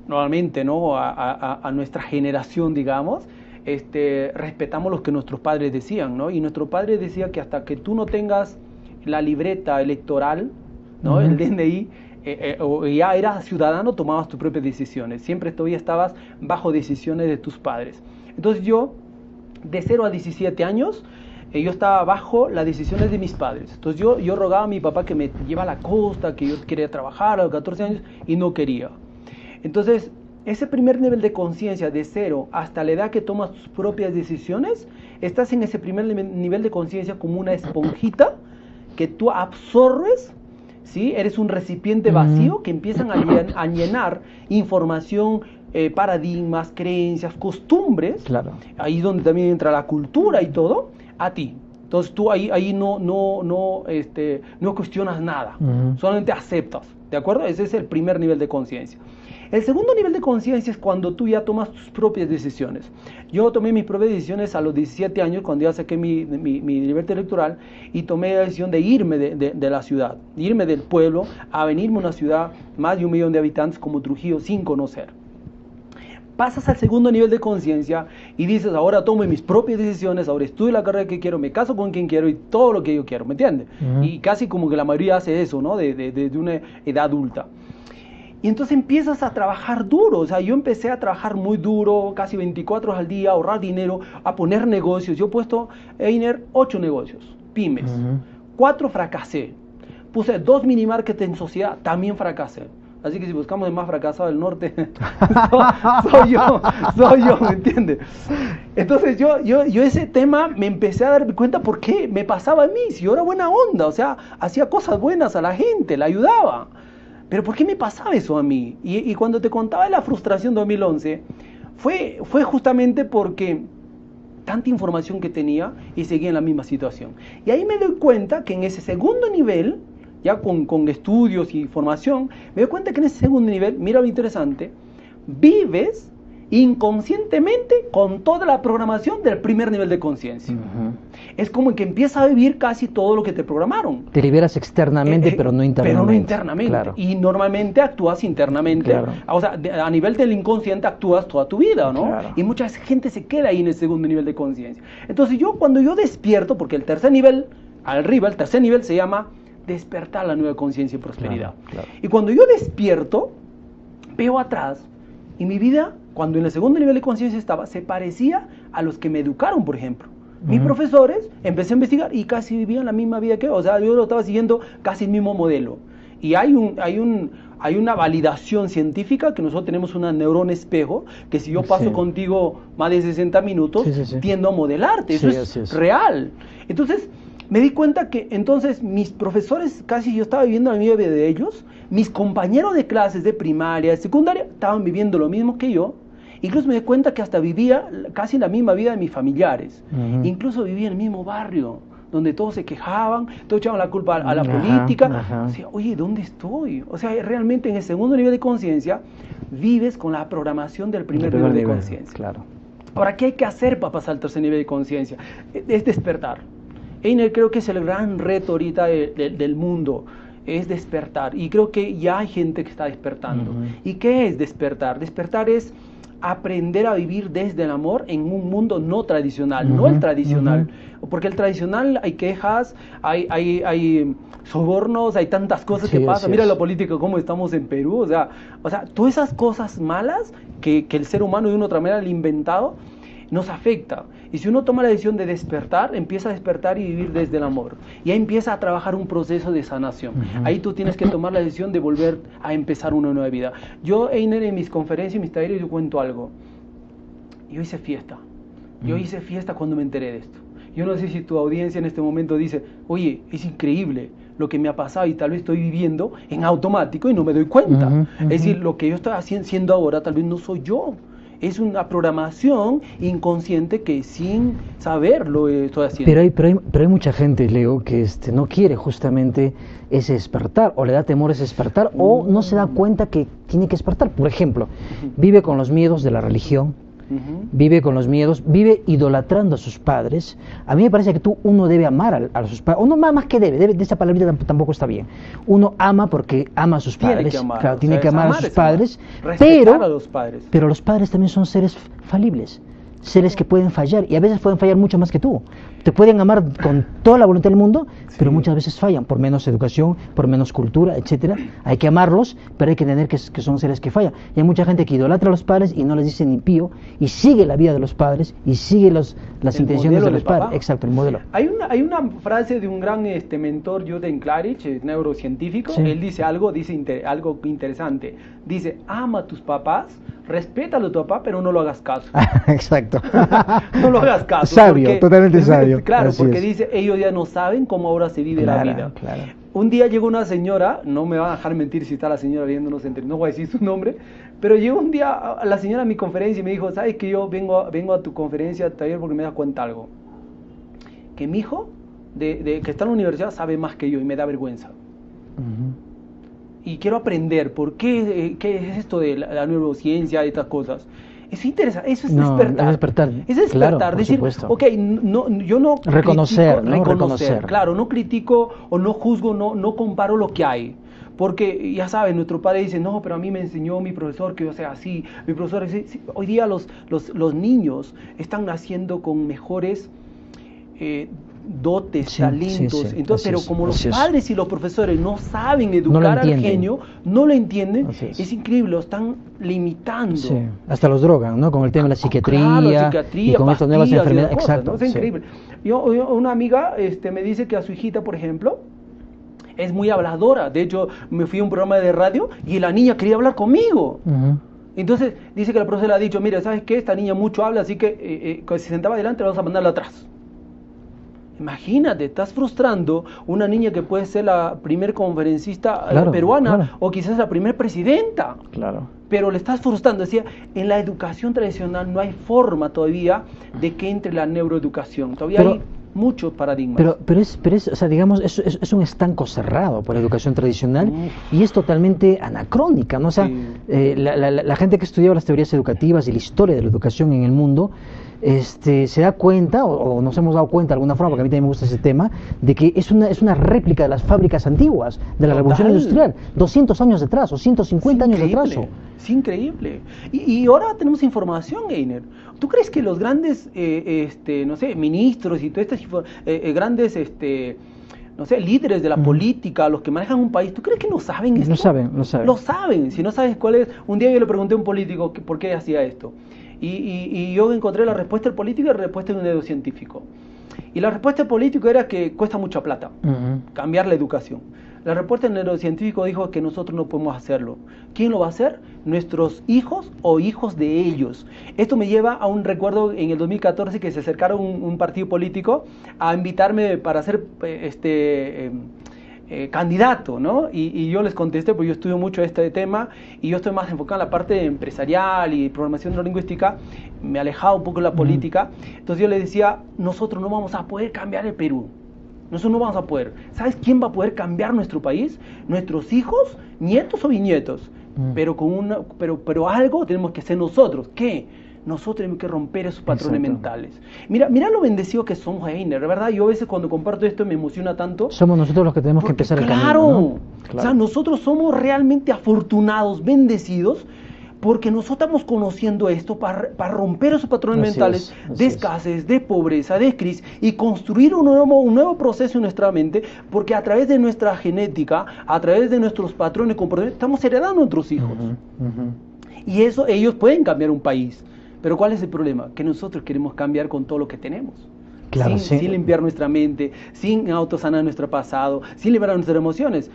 normalmente, ¿no? A nuestra generación, digamos, respetamos lo que nuestros padres decían, ¿no? Y nuestro padre decía que hasta que tú no tengas la libreta electoral, ¿no? El DNI, o ya eras ciudadano, tomabas tus propias decisiones. Siempre todavía estabas bajo decisiones de tus padres. Entonces yo, de 0 a 17 años, yo estaba bajo las decisiones de mis padres. Entonces yo rogaba a mi papá que me lleve a la costa, que yo quería trabajar a los 14 años y no quería. Entonces, ese primer nivel de conciencia, de 0 hasta la edad que tomas tus propias decisiones, estás en ese primer nivel de conciencia como una esponjita que tú absorbes. ¿Sí? Eres un recipiente vacío que empiezan a llenar información, paradigmas, creencias, costumbres. Claro. Ahí es donde también entra la cultura y todo, a ti. Entonces tú ahí no cuestionas nada, solamente aceptas, ¿de acuerdo? Ese es el primer nivel de conciencia. El segundo nivel de conciencia es cuando tú ya tomas tus propias decisiones. Yo tomé mis propias decisiones a los 17 años, cuando ya saqué mi libertad electoral, y tomé la decisión de irme de la ciudad, de irme del pueblo, a venirme a una ciudad más de 1 millón de habitantes como Trujillo sin conocer. Pasas al segundo nivel de conciencia y dices, ahora tomo mis propias decisiones, ahora estudio la carrera que quiero, me caso con quien quiero y todo lo que yo quiero, ¿me entiendes? Y casi como que la mayoría hace eso, ¿no? De una edad adulta. Y entonces empiezas a trabajar duro. O sea, yo empecé a trabajar muy duro, casi 24 horas al día, a ahorrar dinero, a poner negocios. Yo he puesto, Einer, 8 negocios, pymes. 4 fracasé. Puse 2 mini markets en sociedad, también fracasé. Así que si buscamos el más fracasado del norte, soy yo, ¿me entiendes? Entonces yo ese tema me empecé a dar cuenta por qué me pasaba a mí. Si yo era buena onda, o sea, hacía cosas buenas a la gente, la ayudaba. Pero ¿por qué me pasaba eso a mí? Y cuando te contaba de la frustración 2011, fue justamente porque tanta información que tenía y seguía en la misma situación. Y ahí me doy cuenta que en ese segundo nivel, ya con estudios y formación, me doy cuenta que en ese segundo nivel, mira lo interesante, vives inconscientemente con toda la programación del primer nivel de conciencia. Es como que empiezas a vivir casi todo lo que te programaron. Te liberas externamente, pero no internamente. Pero no internamente. Claro. Y normalmente actúas internamente. Claro. O sea, a nivel del inconsciente actúas toda tu vida, ¿no? Claro. Y mucha gente se queda ahí en el segundo nivel de conciencia. Entonces cuando yo despierto, porque el tercer nivel, el tercer nivel se llama despertar la nueva conciencia y prosperidad. Claro. Y cuando yo despierto, veo atrás, y mi vida, cuando en el segundo nivel de conciencia estaba, se parecía a los que me educaron, por ejemplo. Mis profesores, empecé a investigar y casi vivían la misma vida que yo. O sea, yo lo estaba siguiendo casi el mismo modelo. Y hay una validación científica que nosotros tenemos una neurona espejo, que si yo paso contigo más de 60 minutos, tiendo a modelarte. Eso es real. Entonces, me di cuenta que entonces mis profesores, casi yo estaba viviendo la misma vida de ellos, mis compañeros de clases de primaria, de secundaria, estaban viviendo lo mismo que yo. Incluso me di cuenta que hasta vivía casi la misma vida de mis familiares. Incluso vivía en el mismo barrio, donde todos se quejaban, todos echaban la culpa a la política. O sea, oye, ¿dónde estoy? O sea, realmente en el segundo nivel de conciencia vives con la programación del primer nivel de conciencia. Claro. Ahora, ¿qué hay que hacer para pasar al tercer nivel de conciencia? Es despertar. Einer, creo que es el gran reto ahorita del mundo, es despertar. Y creo que ya hay gente que está despertando. ¿Y qué es despertar? Despertar es aprender a vivir desde el amor en un mundo no tradicional, no el tradicional. Porque el tradicional hay quejas, hay sobornos, hay tantas cosas que pasan. Mira la política, cómo estamos en Perú. O sea, todas esas cosas malas que el ser humano de una u otra manera le ha inventado, nos afecta. Y si uno toma la decisión de despertar, empieza a despertar y vivir desde el amor. Y ahí empieza a trabajar un proceso de sanación. Ahí tú tienes que tomar la decisión de volver a empezar una nueva vida. Yo, Einer, en mis conferencias y mis talleres, yo cuento algo. Yo hice fiesta. Yo hice fiesta cuando me enteré de esto. Yo no sé si tu audiencia en este momento dice, oye, es increíble lo que me ha pasado y tal vez estoy viviendo en automático y no me doy cuenta. Es decir, lo que yo estoy haciendo ahora tal vez no soy yo. Es una programación inconsciente que sin saber lo estoy haciendo. Pero hay mucha gente, Leo, que no quiere justamente ese despertar, o le da temor ese despertar, o no se da cuenta que tiene que despertar. Por ejemplo, vive con los miedos de la religión, vive con los miedos, vive idolatrando a sus padres. A mí me parece que uno debe amar a sus padres, uno más que debe, de esa palabrita tampoco está bien. Uno ama porque ama a sus padres, tiene que amar a sus padres, respetar a los padres. Pero los padres también son seres falibles, seres que pueden fallar, y a veces pueden fallar mucho más que tú. Te pueden amar con toda la voluntad del mundo, pero muchas veces fallan por menos educación, por menos cultura, etcétera. Hay que amarlos, pero hay que entender que son seres que fallan. Y hay mucha gente que idolatra a los padres y no les dice ni pío, y sigue la vida de los padres, y sigue las intenciones de los padres. Exacto, el modelo. Hay una frase de un gran mentor, Jürgen Klarich, neurocientífico. Él dice algo interesante. Dice, ama a tus papás, respétalo a tu papá, pero no lo hagas caso. Exacto. No lo hagas caso. Sabio, totalmente sabio. Claro, porque dice, ellos ya no saben cómo ahora se vive la vida. Claro. Un día llegó una señora, no me va a dejar mentir si está la señora viéndonos, no voy a decir su nombre, pero llegó un día la señora a mi conferencia y me dijo, ¿sabes que yo vengo a tu conferencia, taller, porque me das cuenta algo? Que mi hijo, que está en la universidad, sabe más que yo y me da vergüenza. Y quiero aprender qué es esto de la neurociencia y estas cosas. Es interesante, eso es despertar. Es despertar, claro, decir, supuesto. Ok, yo no reconocer, claro, no critico o no juzgo, no comparo lo que hay. Porque ya saben, nuestro padre dice, no, pero a mí me enseñó mi profesor que yo sea así. Mi profesor dice, sí, hoy día los niños están naciendo con mejores dotes, talentos. Entonces, pero como los padres y los profesores no saben educar al genio, no lo entienden, es increíble, lo están limitando. Sí. Hasta los drogan, ¿no? Con el tema de la psiquiatría, y con estas nuevas enfermedades. Exacto. Es increíble. Una amiga me dice que a su hijita, por ejemplo, es muy habladora. De hecho, me fui a un programa de radio y la niña quería hablar conmigo. Entonces, dice que la profesora le ha dicho, mira, ¿sabes qué? Esta niña mucho habla, así que si se sentaba adelante, la vamos a mandarla atrás. Imagínate, estás frustrando una niña que puede ser la primer conferencista peruana o quizás la primer presidenta. Pero le estás frustrando. Decía, en la educación tradicional no hay forma todavía de que entre la neuroeducación. Todavía hay muchos paradigmas. Pero o sea, digamos, es un estanco cerrado por la educación tradicional y es totalmente anacrónica, ¿no? O sea, la gente que estudiaba las teorías educativas y la historia de la educación en el mundo se da cuenta, o nos hemos dado cuenta de alguna forma, porque a mí también me gusta ese tema, de que es una réplica de las fábricas antiguas, de la revolución industrial, 200 años detrás, o 150 años detrás. Es increíble. Y ahora tenemos información, Einer. ¿Tú crees que los grandes, no sé, ministros y todos estos grandes, no sé, líderes de la política, los que manejan un país, ¿tú crees que no saben esto? No saben. Lo saben. Si no sabes cuál es... Un día yo le pregunté a un político por qué hacía esto. Y yo encontré la respuesta del político y la respuesta de un neurocientífico. Y la respuesta del político era que cuesta mucha plata cambiar la educación. La respuesta del neurocientífico dijo que nosotros no podemos hacerlo. ¿Quién lo va a hacer? Nuestros hijos o hijos de ellos. Esto me lleva a un recuerdo en el 2014 que se acercaron un partido político a invitarme para ser candidato, ¿no? Y yo les contesté, porque yo estudio mucho este tema y yo estoy más enfocado en la parte empresarial y programación neurolingüística, me alejaba un poco de la política. Entonces yo les decía, nosotros no vamos a poder cambiar el Perú. Nosotros no vamos a poder. ¿Sabes quién va a poder cambiar nuestro país? Nuestros hijos, nietos o bisnietos. Pero algo tenemos que hacer nosotros. ¿Qué? Nosotros tenemos que romper esos patrones mentales. Mira lo bendecido que somos, Einer, ¿verdad? Yo a veces cuando comparto esto me emociona tanto. Somos nosotros los que tenemos que empezar el camino, ¿no? Claro. O sea, nosotros somos realmente afortunados, bendecidos, porque nosotros estamos conociendo esto para romper esos patrones mentales de escasez, de pobreza, de crisis y construir un nuevo proceso en nuestra mente, porque a través de nuestra genética, a través de nuestros patrones de comportamiento, estamos heredando a nuestros hijos. Y eso, ellos pueden cambiar un país, pero ¿cuál es el problema? Que nosotros queremos cambiar con todo lo que tenemos. Claro, sin limpiar nuestra mente, sin autosanar nuestro pasado, sin liberar nuestras emociones.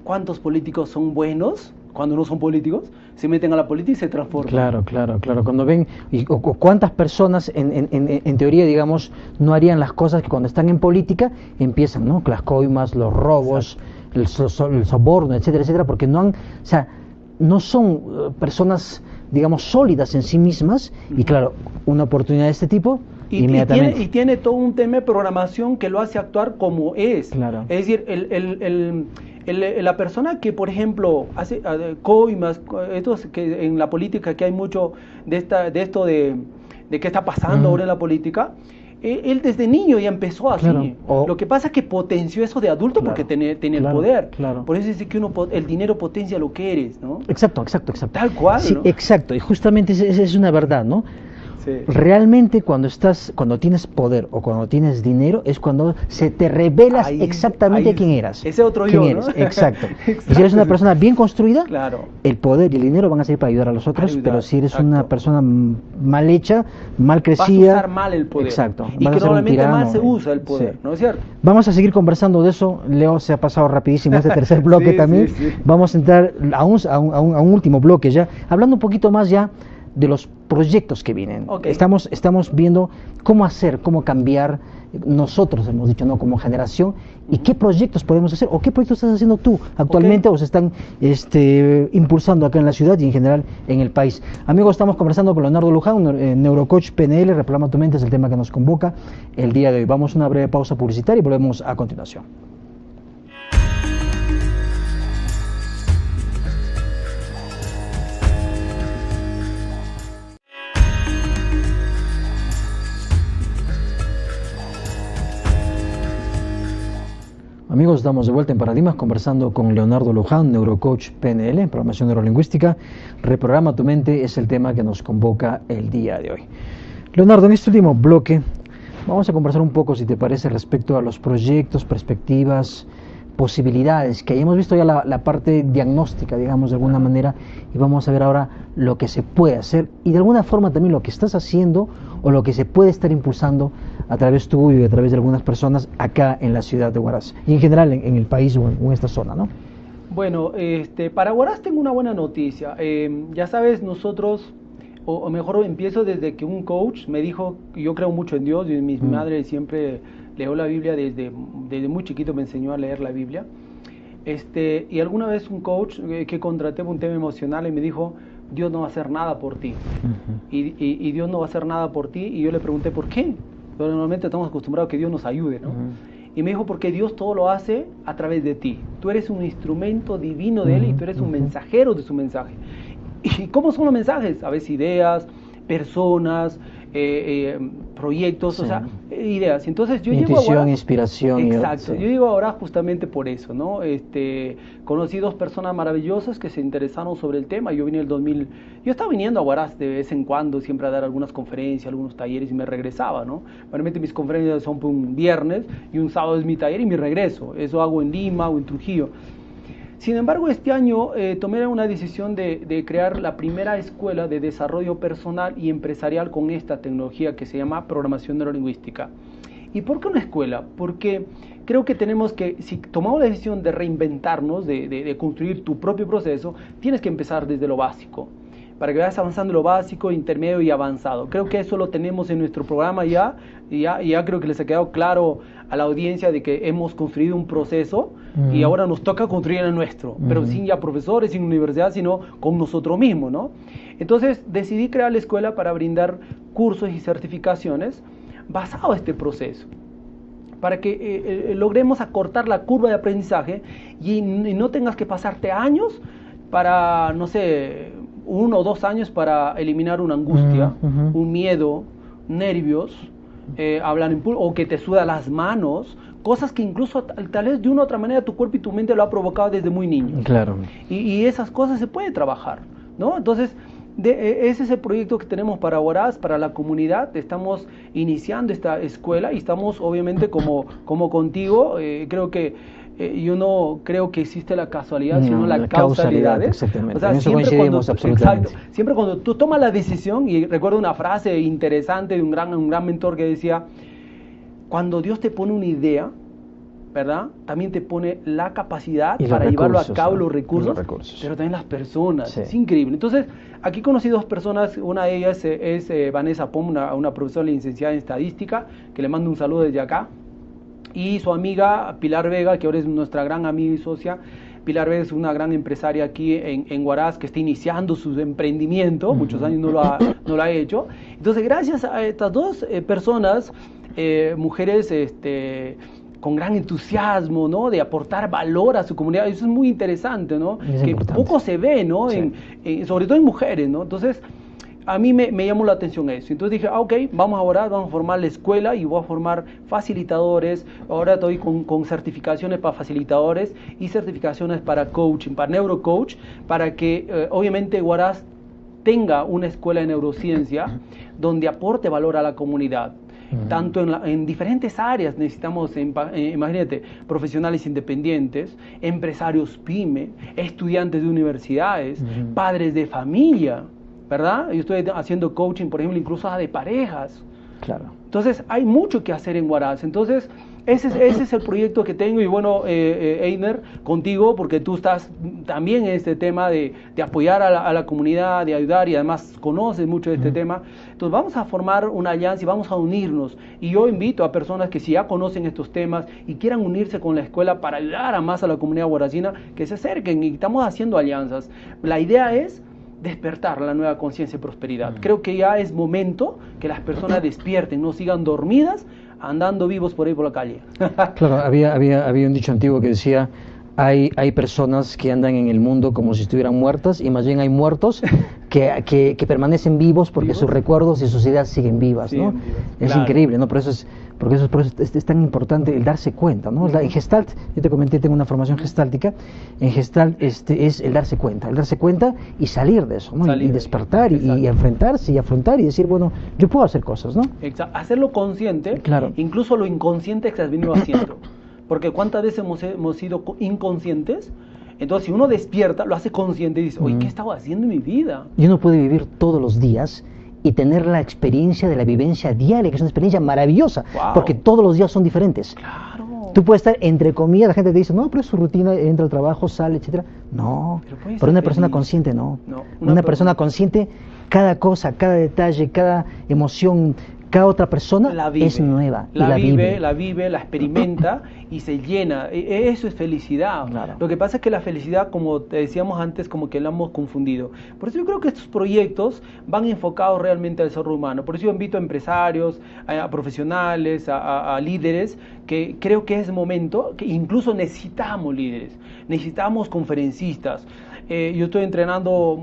¿Cuántos políticos son buenos cuando no son políticos? Se meten a la política y se transforman. Claro. Cuando ven, o cuántas personas en teoría, digamos, no harían las cosas que cuando están en política empiezan, ¿no? Las coimas, los robos, el soborno, etcétera, porque no son personas, digamos, sólidas en sí mismas. Y claro, una oportunidad de este tipo, inmediatamente. Y tiene todo un tema de programación que lo hace actuar como es. Claro. Es decir, la persona que, por ejemplo, hace coimas, que en la política que hay mucho de esto de qué está pasando ahora en la política, él desde niño ya empezó así. Claro. Lo que pasa es que potenció eso de adulto porque tiene el poder. Claro. Por eso dice que el dinero potencia lo que eres, ¿no? Exacto. Tal cual, sí, ¿no? Exacto, y justamente esa es una verdad, ¿no? Sí. Realmente cuando tienes poder o cuando tienes dinero es cuando se te revelas exactamente quién eras. Ese otro yo, ¿no? Exacto. Y si eres una persona bien construida, claro, el poder y el dinero van a servir para ayudar a los otros, pero si eres una persona mal hecha, mal crecida, vas a usar mal el poder. Exacto. Y que normalmente mal se usa el poder, ¿no es cierto? Vamos a seguir conversando de eso. Leo, se ha pasado rapidísimo este tercer bloque también. Sí. Vamos a entrar a un último bloque ya, hablando un poquito más ya de los proyectos que vienen. Estamos viendo cómo cambiar, nosotros hemos dicho, ¿no?, como generación, y qué proyectos podemos hacer, o qué proyectos estás haciendo tú actualmente, o se están impulsando acá en la ciudad y en general en el país. Amigos, estamos conversando con Leonardo Luján, neurocoach PNL. Reprograma tu mente es el tema que nos convoca el día de hoy. Vamos a una breve pausa publicitaria y volvemos a continuación. Amigos, estamos de vuelta en Paradigmas conversando con Leonardo Luján, neurocoach PNL, programación neurolingüística. Reprograma tu mente es el tema que nos convoca el día de hoy. Leonardo, en este último bloque vamos a conversar un poco, si te parece, respecto a los proyectos, perspectivas, posibilidades, que hemos visto ya la parte diagnóstica, digamos, de alguna manera, y vamos a ver ahora lo que se puede hacer y de alguna forma también lo que estás haciendo o lo que se puede estar impulsando a través tuyo y a través de algunas personas acá en la ciudad de Huaraz y en general en el país o en esta zona, ¿no? Bueno, para Huaraz tengo una buena noticia. Ya sabes, nosotros, o mejor empiezo desde que un coach me dijo, yo creo mucho en Dios, y mi madre siempre leo la Biblia, desde muy chiquito me enseñó a leer la Biblia. Y alguna vez un coach que contraté por un tema emocional y me dijo, Dios no va a hacer nada por ti. Y Dios no va a hacer nada por ti. Y yo le pregunté, ¿por qué? Pero normalmente estamos acostumbrados a que Dios nos ayude, ¿no? Y me dijo, porque Dios todo lo hace a través de ti. Tú eres un instrumento divino de Él y tú eres un mensajero de su mensaje. ¿Y cómo son los mensajes? A veces ideas, personas, proyectos, o sea, ideas. Entonces yo llego ahora, inspiración. Exacto. Yo llego ahora justamente por eso, ¿no? Conocí dos personas maravillosas que se interesaron sobre el tema. Yo vine el 2000, yo estaba viniendo a Huaraz de vez en cuando, siempre a dar algunas conferencias, algunos talleres y me regresaba, ¿no? Normalmente mis conferencias son por un viernes y un sábado es mi taller y mi regreso. Eso hago en Lima o en Trujillo. Sin embargo, este año tomé una decisión de crear la primera escuela de desarrollo personal y empresarial con esta tecnología que se llama programación neurolingüística. ¿Y por qué una escuela? Porque creo que tenemos que, si tomamos la decisión de reinventarnos, de construir tu propio proceso, tienes que empezar desde lo básico, para que vayas avanzando en lo básico, intermedio y avanzado. Creo que eso lo tenemos en nuestro programa ya creo que les ha quedado claro a la audiencia de que hemos construido un proceso y ahora nos toca construir el nuestro, pero sin ya profesores, sin universidad, sino con nosotros mismos, ¿no? Entonces decidí crear la escuela para brindar cursos y certificaciones basados en este proceso, para que logremos acortar la curva de aprendizaje y no tengas que pasarte años para, no sé, 1 o 2 años para eliminar una angustia, un miedo, nervios, hablar en público, o que te suda las manos, cosas que incluso tal vez de una u otra manera tu cuerpo y tu mente lo ha provocado desde muy niño. Claro. Y esas cosas se puede trabajar. ¿no? Entonces, ese es el proyecto que tenemos para Huaraz, para la comunidad. Estamos iniciando esta escuela y estamos obviamente como contigo, creo que yo no creo que existe la casualidad, sino la causalidad. Exactamente. O sea, en eso coincidimos absolutamente. Exacto, siempre cuando tú tomas la decisión, y recuerdo una frase interesante de un gran mentor que decía, cuando Dios te pone una idea, ¿verdad? También te pone la capacidad para llevarlo a cabo, los recursos, pero también las personas. Sí. Es increíble. Entonces, aquí conocí dos personas, una de ellas es Vanessa Pom, una profesora licenciada en estadística, que le mando un saludo desde acá, y su amiga Pilar Vega, que ahora es nuestra gran amiga y socia. Pilar Vega es una gran empresaria aquí en Huaraz, que está iniciando su emprendimiento, muchos años no lo ha hecho. Entonces, gracias a estas dos personas, mujeres con gran entusiasmo, ¿no? De aportar valor a su comunidad. Eso es muy interesante, ¿no? Que importante. Poco se ve, ¿no? Sí. Sobre todo en mujeres, ¿no? Entonces, a mí me llamó la atención eso. Entonces dije, ok, vamos a orar, vamos a formar la escuela y voy a formar facilitadores. Ahora estoy con certificaciones para facilitadores y certificaciones para coaching, para neurocoach, para que obviamente Huaraz tenga una escuela de neurociencia donde aporte valor a la comunidad. Tanto en diferentes áreas necesitamos, imagínate, profesionales independientes, empresarios pyme, estudiantes de universidades, padres de familia, ¿verdad? Yo estoy haciendo coaching, por ejemplo, incluso de parejas. Claro. Entonces, hay mucho que hacer en Huaraz. Entonces, ese es el proyecto que tengo. Y bueno, Einer, contigo, porque tú estás también en este tema de apoyar a la comunidad, de ayudar, y además conoces mucho de este tema. Entonces, vamos a formar una alianza y vamos a unirnos. Y yo invito a personas que si ya conocen estos temas y quieran unirse con la escuela para ayudar a más a la comunidad huarazina, que se acerquen, y estamos haciendo alianzas. La idea es despertar la nueva conciencia y prosperidad. Creo que ya es momento que las personas despierten, no sigan dormidas, andando vivos por ahí por la calle. Claro, había un dicho antiguo que decía, hay personas que andan en el mundo como si estuvieran muertas, y más bien hay muertos que permanecen vivos porque sus recuerdos y sus ideas siguen vivas, ¿no? Es claro. Increíble, ¿no? Por eso es tan importante el darse cuenta, ¿no? En Gestalt, yo te comenté, tengo una formación gestáltica. En Gestalt es el darse cuenta y salir de eso, ¿no? Y despertar y enfrentarse y afrontar y decir, bueno, yo puedo hacer cosas, ¿no? Exacto. Hacerlo consciente, claro. Incluso lo inconsciente que has venido haciendo. Porque cuántas veces hemos sido inconscientes. Entonces, si uno despierta, lo hace consciente y dice, oye, ¿qué estaba haciendo en mi vida? Y uno puede vivir todos los días y tener la experiencia de la vivencia diaria, que es una experiencia maravillosa, porque todos los días son diferentes. Claro. Tú puedes estar, entre comillas, la gente te dice, no, pero es su rutina, entra al trabajo, sale, etcétera. No, pero una persona consciente no. Una persona consciente, cada cosa, cada detalle, cada emoción, cada otra persona es nueva. La vive, la experimenta y se llena. Eso es felicidad. Claro. Lo que pasa es que la felicidad, como te decíamos antes, como que la hemos confundido. Por eso yo creo que estos proyectos van enfocados realmente al desarrollo humano. Por eso yo invito a empresarios, a profesionales, a líderes, que creo que es momento, que incluso necesitamos líderes, necesitamos conferencistas. Yo estoy entrenando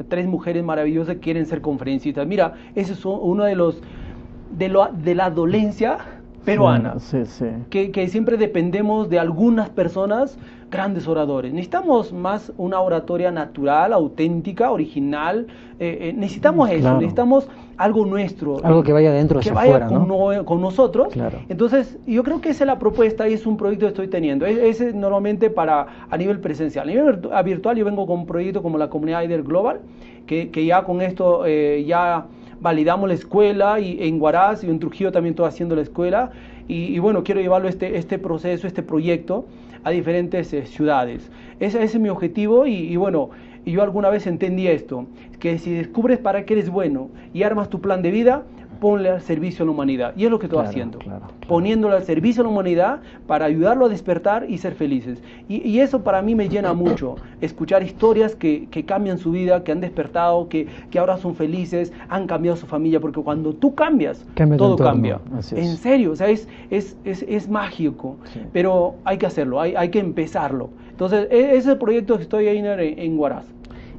3 mujeres maravillosas que quieren ser conferencistas. Mira, ese es uno de la dolencia peruana, sí. Que siempre dependemos de algunas personas, grandes oradores. Necesitamos más una oratoria natural, auténtica, original. Necesitamos eso, claro. Necesitamos algo nuestro. Algo que vaya dentro hacia afuera, ¿no? Con nosotros. Claro. Entonces, yo creo que esa es la propuesta y es un proyecto que estoy teniendo. Ese normalmente a nivel presencial. A nivel virtual yo vengo con un proyecto como la Comunidad Eider Global, que ya con esto ya validamos la escuela, y en Huaraz y en Trujillo también estoy haciendo la escuela, y bueno, quiero llevarlo este proceso, este proyecto a diferentes ciudades. Ese es mi objetivo, y bueno, yo alguna vez entendí esto, que si descubres para qué eres bueno y armas tu plan de vida, ponle al servicio a la humanidad. Y es lo que estoy haciendo, poniéndolo al servicio a la humanidad para ayudarlo a despertar y ser felices. Y eso para mí me llena mucho, escuchar historias que cambian su vida, que han despertado, que ahora son felices, han cambiado su familia, porque cuando tú cambias, todo cambia. En serio, o sea, es mágico, pero hay que hacerlo, hay que empezarlo. Entonces, ese es el proyecto que estoy ahí en Huaraz.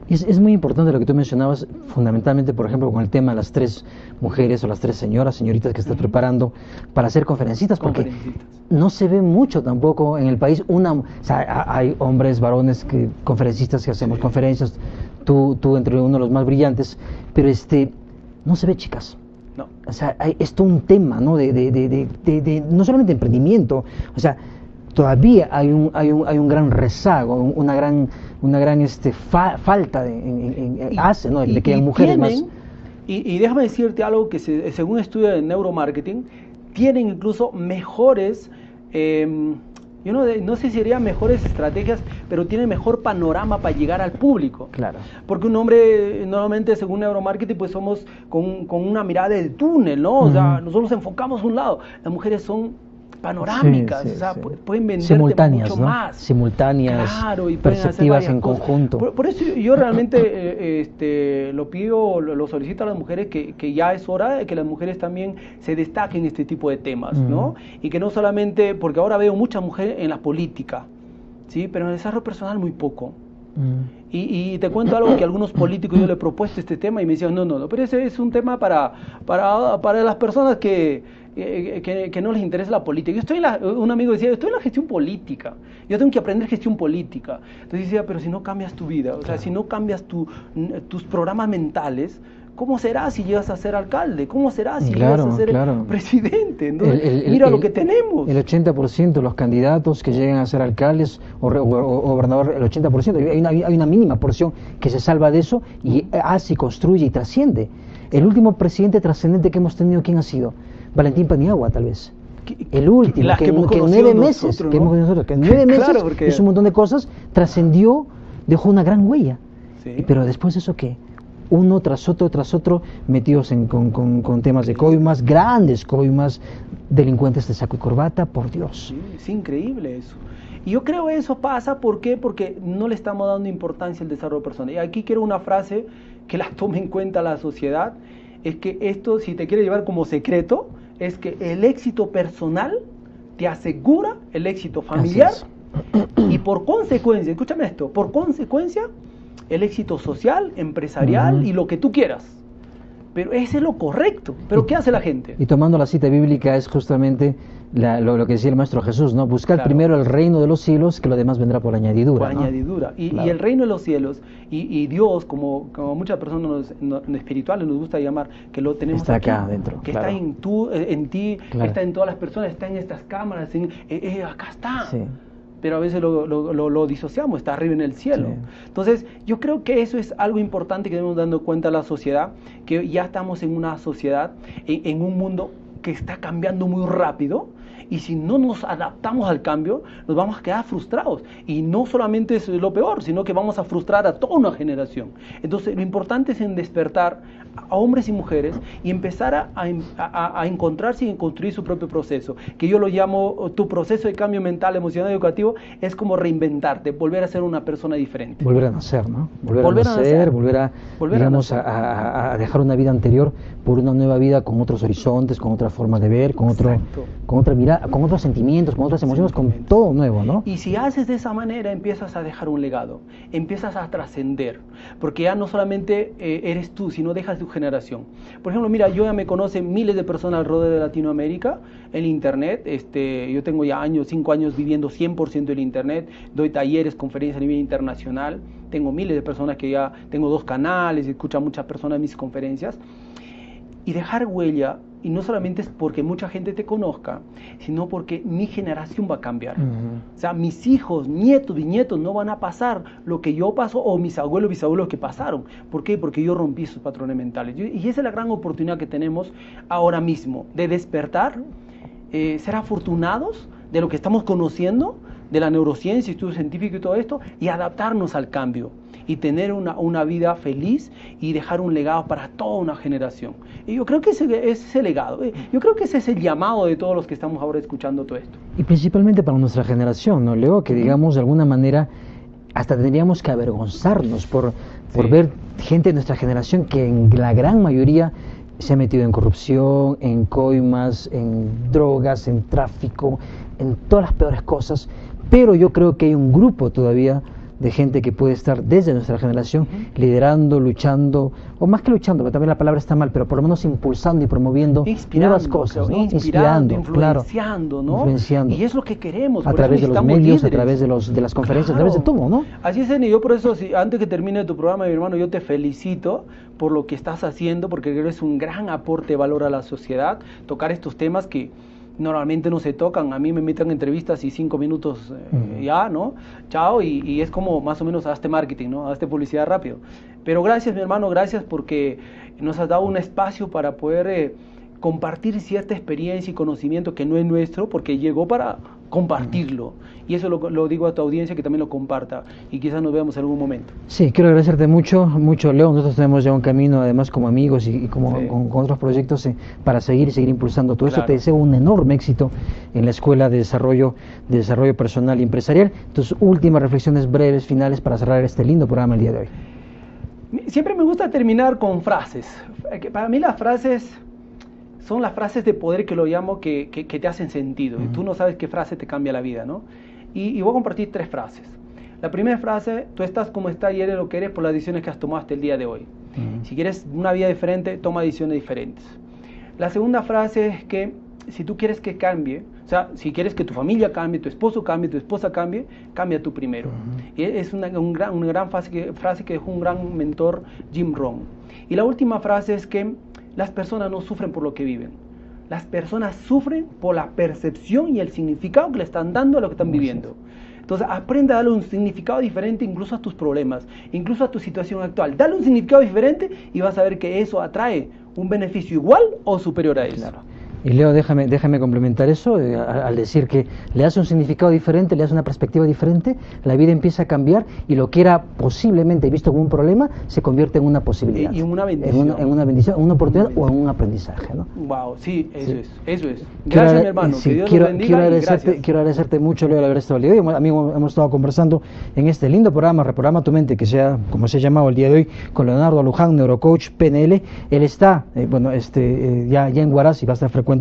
Es muy importante lo que tú mencionabas, fundamentalmente, por ejemplo, con el tema de las 3 mujeres o las 3 señoritas que estás preparando para ser conferencistas, porque no se ve mucho tampoco en el país. O sea, hay hombres, varones, conferencistas que hacemos conferencias, tú entre uno de los más brillantes, pero no se ve, chicas. No. O sea, es todo un tema, ¿no? No solamente emprendimiento, o sea, todavía hay un gran rezago, una gran falta ¿no? De que hay mujeres más. Y déjame decirte algo que según estudios de neuromarketing, tienen incluso mejores, yo no sé si serían mejores estrategias, pero tienen mejor panorama para llegar al público. Claro. Porque un hombre, normalmente según neuromarketing, pues somos con una mirada de túnel, ¿no? O sea, nosotros nos enfocamos a un lado. Las mujeres son panorámicas, o sea, pueden venderte simultáneas, mucho ¿no? más. Simultáneas, claro, y perceptivas en conjunto. Por eso yo realmente lo pido, lo solicito a las mujeres que ya es hora de que las mujeres también se destaquen en este tipo de temas, ¿no? Y que no solamente, porque ahora veo muchas mujeres en la política, ¿sí? Pero en el desarrollo personal muy poco. Y te cuento algo que a algunos políticos yo le he propuesto este tema y me decían, no, pero ese es un tema para las personas que no les interesa la política. Un amigo decía, yo estoy en la gestión política, yo tengo que aprender gestión política. Entonces decía, pero si no cambias tu vida, o sea, si no cambias tus programas mentales, ¿cómo será si llegas a ser alcalde? ¿Cómo será si llegas a ser presidente? Entonces, mira lo que tenemos. El 80% de los candidatos que llegan a ser alcaldes o gobernador, el 80%, hay una mínima porción que se salva de eso y hace, construye y trasciende. El último presidente trascendente que hemos tenido, ¿quién ha sido? Valentín Paniagua, tal vez. El último, que en 9 meses, ¿no? que en 9 meses claro, porque hizo un montón de cosas, trascendió, dejó una gran huella. Sí. Pero después de eso, ¿qué? Uno tras otro, metidos con temas de coimas, grandes coimas, delincuentes de saco y corbata, por Dios. Sí, es increíble eso. Y yo creo que eso pasa, ¿por qué? Porque no le estamos dando importancia al desarrollo personal. Y aquí quiero una frase que la tome en cuenta la sociedad, es que esto, si te quiere llevar como secreto, es que el éxito personal te asegura el éxito familiar y por consecuencia, escúchame esto, por consecuencia, el éxito social, empresarial y lo que tú quieras. Pero ese es lo correcto. ¿Pero qué hace la gente? Y tomando la cita bíblica es justamente lo que decía el Maestro Jesús, ¿no? Buscar primero el reino de los cielos, que lo demás vendrá por añadidura. Por añadidura. Y el reino de los cielos, y Dios, como muchas personas espirituales nos gusta llamar, que lo tenemos está aquí, acá adentro. Que está en ti, está en todas las personas, está en estas cámaras, acá está. Sí. Pero a veces lo disociamos, está arriba en el cielo. Sí. Entonces, yo creo que eso es algo importante que debemos dando cuenta a la sociedad, que ya estamos en una sociedad, en un mundo que está cambiando muy rápido, y si no nos adaptamos al cambio, nos vamos a quedar frustrados. Y no solamente es lo peor, sino que vamos a frustrar a toda una generación. Entonces, lo importante es en despertar a hombres y mujeres y empezar a encontrarse y construir su propio proceso, que yo lo llamo tu proceso de cambio mental, emocional y educativo, es como reinventarte, volver a ser una persona diferente. Volver a nacer, ¿no? Volver a nacer, volver a dejar una vida anterior por una nueva vida con otros horizontes, con otra forma de ver, con otra mirada, con otros sentimientos, con otras emociones, con todo nuevo, ¿no? Y si haces de esa manera, empiezas a dejar un legado, empiezas a trascender, porque ya no solamente eres tú, sino dejas tu generación. Por ejemplo, mira, yo ya me conocen miles de personas alrededor de Latinoamérica en internet. Yo tengo ya 5 años viviendo 100% en internet, doy talleres, conferencias a nivel internacional, tengo miles de personas que ya, tengo 2 canales, escuchan muchas personas mis conferencias. Y dejar huella, y no solamente es porque mucha gente te conozca, sino porque mi generación va a cambiar. O sea, mis hijos, nietos, bisnietos no van a pasar lo que yo paso, o mis abuelos, bisabuelos que pasaron. ¿Por qué? Porque yo rompí sus patrones mentales. Y esa es la gran oportunidad que tenemos ahora mismo, de despertar, ser afortunados de lo que estamos conociendo, de la neurociencia, estudio científico y todo esto, y adaptarnos al cambio. Y tener una vida feliz y dejar un legado para toda una generación. Y yo creo que ese es ese legado. Yo creo que ese es el llamado de todos los que estamos ahora escuchando todo esto. Y principalmente para nuestra generación, ¿no, Leo? Que digamos, de alguna manera, hasta tendríamos que avergonzarnos por ver gente de nuestra generación que en la gran mayoría se ha metido en corrupción, en coimas, en drogas, en tráfico, en todas las peores cosas. Pero yo creo que hay un grupo todavía de gente que puede estar desde nuestra generación liderando, luchando, o más que luchando, porque también la palabra está mal, pero por lo menos impulsando y promoviendo nuevas cosas, ¿no? Inspirando, claro, ¿no? Influenciando. Y es lo que queremos. A través de los medios, líderes. a través de las conferencias, Claro. a través de todo, ¿no? Así es, Eni, yo por eso, antes que termine tu programa, mi hermano, yo te felicito por lo que estás haciendo, porque creo que es un gran aporte de valor a la sociedad, tocar estos temas que normalmente no se tocan. A mí me invitan a entrevistas y 5 minutos ya, ¿no? Chao, y es como más o menos hazte marketing, ¿no? Hazte publicidad rápido. Pero gracias, mi hermano, gracias porque nos has dado un espacio para poder compartir cierta experiencia y conocimiento que no es nuestro, porque llegó para compartirlo. Y eso lo digo a tu audiencia, que también lo comparta, y quizás nos veamos en algún momento. Sí, quiero agradecerte mucho, Leo. Nosotros tenemos ya un camino, además, como amigos y como Sí. con otros proyectos para seguir impulsando todo esto. Claro. Te deseo un enorme éxito en la Escuela de Desarrollo Personal y Empresarial. Tus últimas reflexiones breves, finales, para cerrar este lindo programa el día de hoy. Siempre me gusta terminar con frases. Para mí las frases son las frases de poder, que lo llamo, que te hacen sentido. Y tú no sabes qué frase te cambia la vida, ¿no? Y voy a compartir 3 frases. La primera frase: tú estás como estás y eres lo que eres por las decisiones que has tomado hasta el día de hoy. Si quieres una vida diferente, toma decisiones diferentes. La segunda frase es que si tú quieres que cambie, o sea, si quieres que tu familia cambie, tu esposo cambie, tu esposa cambie, cambia tú primero. Y es una gran frase que dejó un gran mentor, Jim Rohn. Y la última frase es que las personas no sufren por lo que viven. Las personas sufren por la percepción y el significado que le están dando a lo que están viviendo. Entonces, aprende a darle un significado diferente incluso a tus problemas, incluso a tu situación actual. Dale un significado diferente y vas a ver que eso atrae un beneficio igual o superior a eso. Claro. Y Leo, déjame complementar eso, al decir que le das un significado diferente, le das una perspectiva diferente, la vida empieza a cambiar y lo que era posiblemente visto como un problema se convierte en una posibilidad. Y en una bendición. En una bendición, una oportunidad o en un aprendizaje, ¿no? Wow, sí, eso es. Quiero Gracias, mi hermano, sí, que Dios quiero, los bendiga. quiero agradecerte mucho, Leo, al haber estado el día de hoy. Amigos, hemos estado conversando en este lindo programa, Reprograma tu Mente, que sea, como se ha llamado el día de hoy, con Leonardo Luján, neurocoach PNL. Él está, ya en Huaraz y va a estar frecuentemente.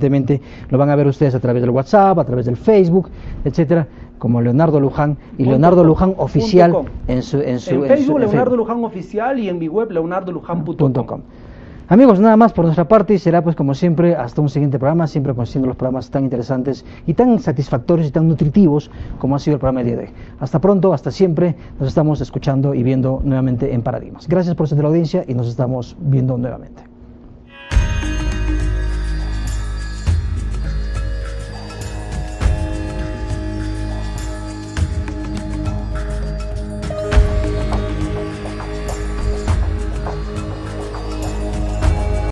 Lo van a ver ustedes a través del WhatsApp, a través del Facebook, etcétera, como Leonardo Luján y Leonardo Luján Oficial en Facebook, Leonardo Luján Oficial, y en mi web, leonardolujan.com. Amigos, nada más por nuestra parte, y será pues como siempre hasta un siguiente programa, siempre consiguiendo los programas tan interesantes y tan satisfactorios y tan nutritivos como ha sido el programa del día de hoy. Hasta pronto, hasta siempre, nos estamos escuchando y viendo nuevamente en Paradigmas. Gracias por ser de la audiencia y nos estamos viendo nuevamente.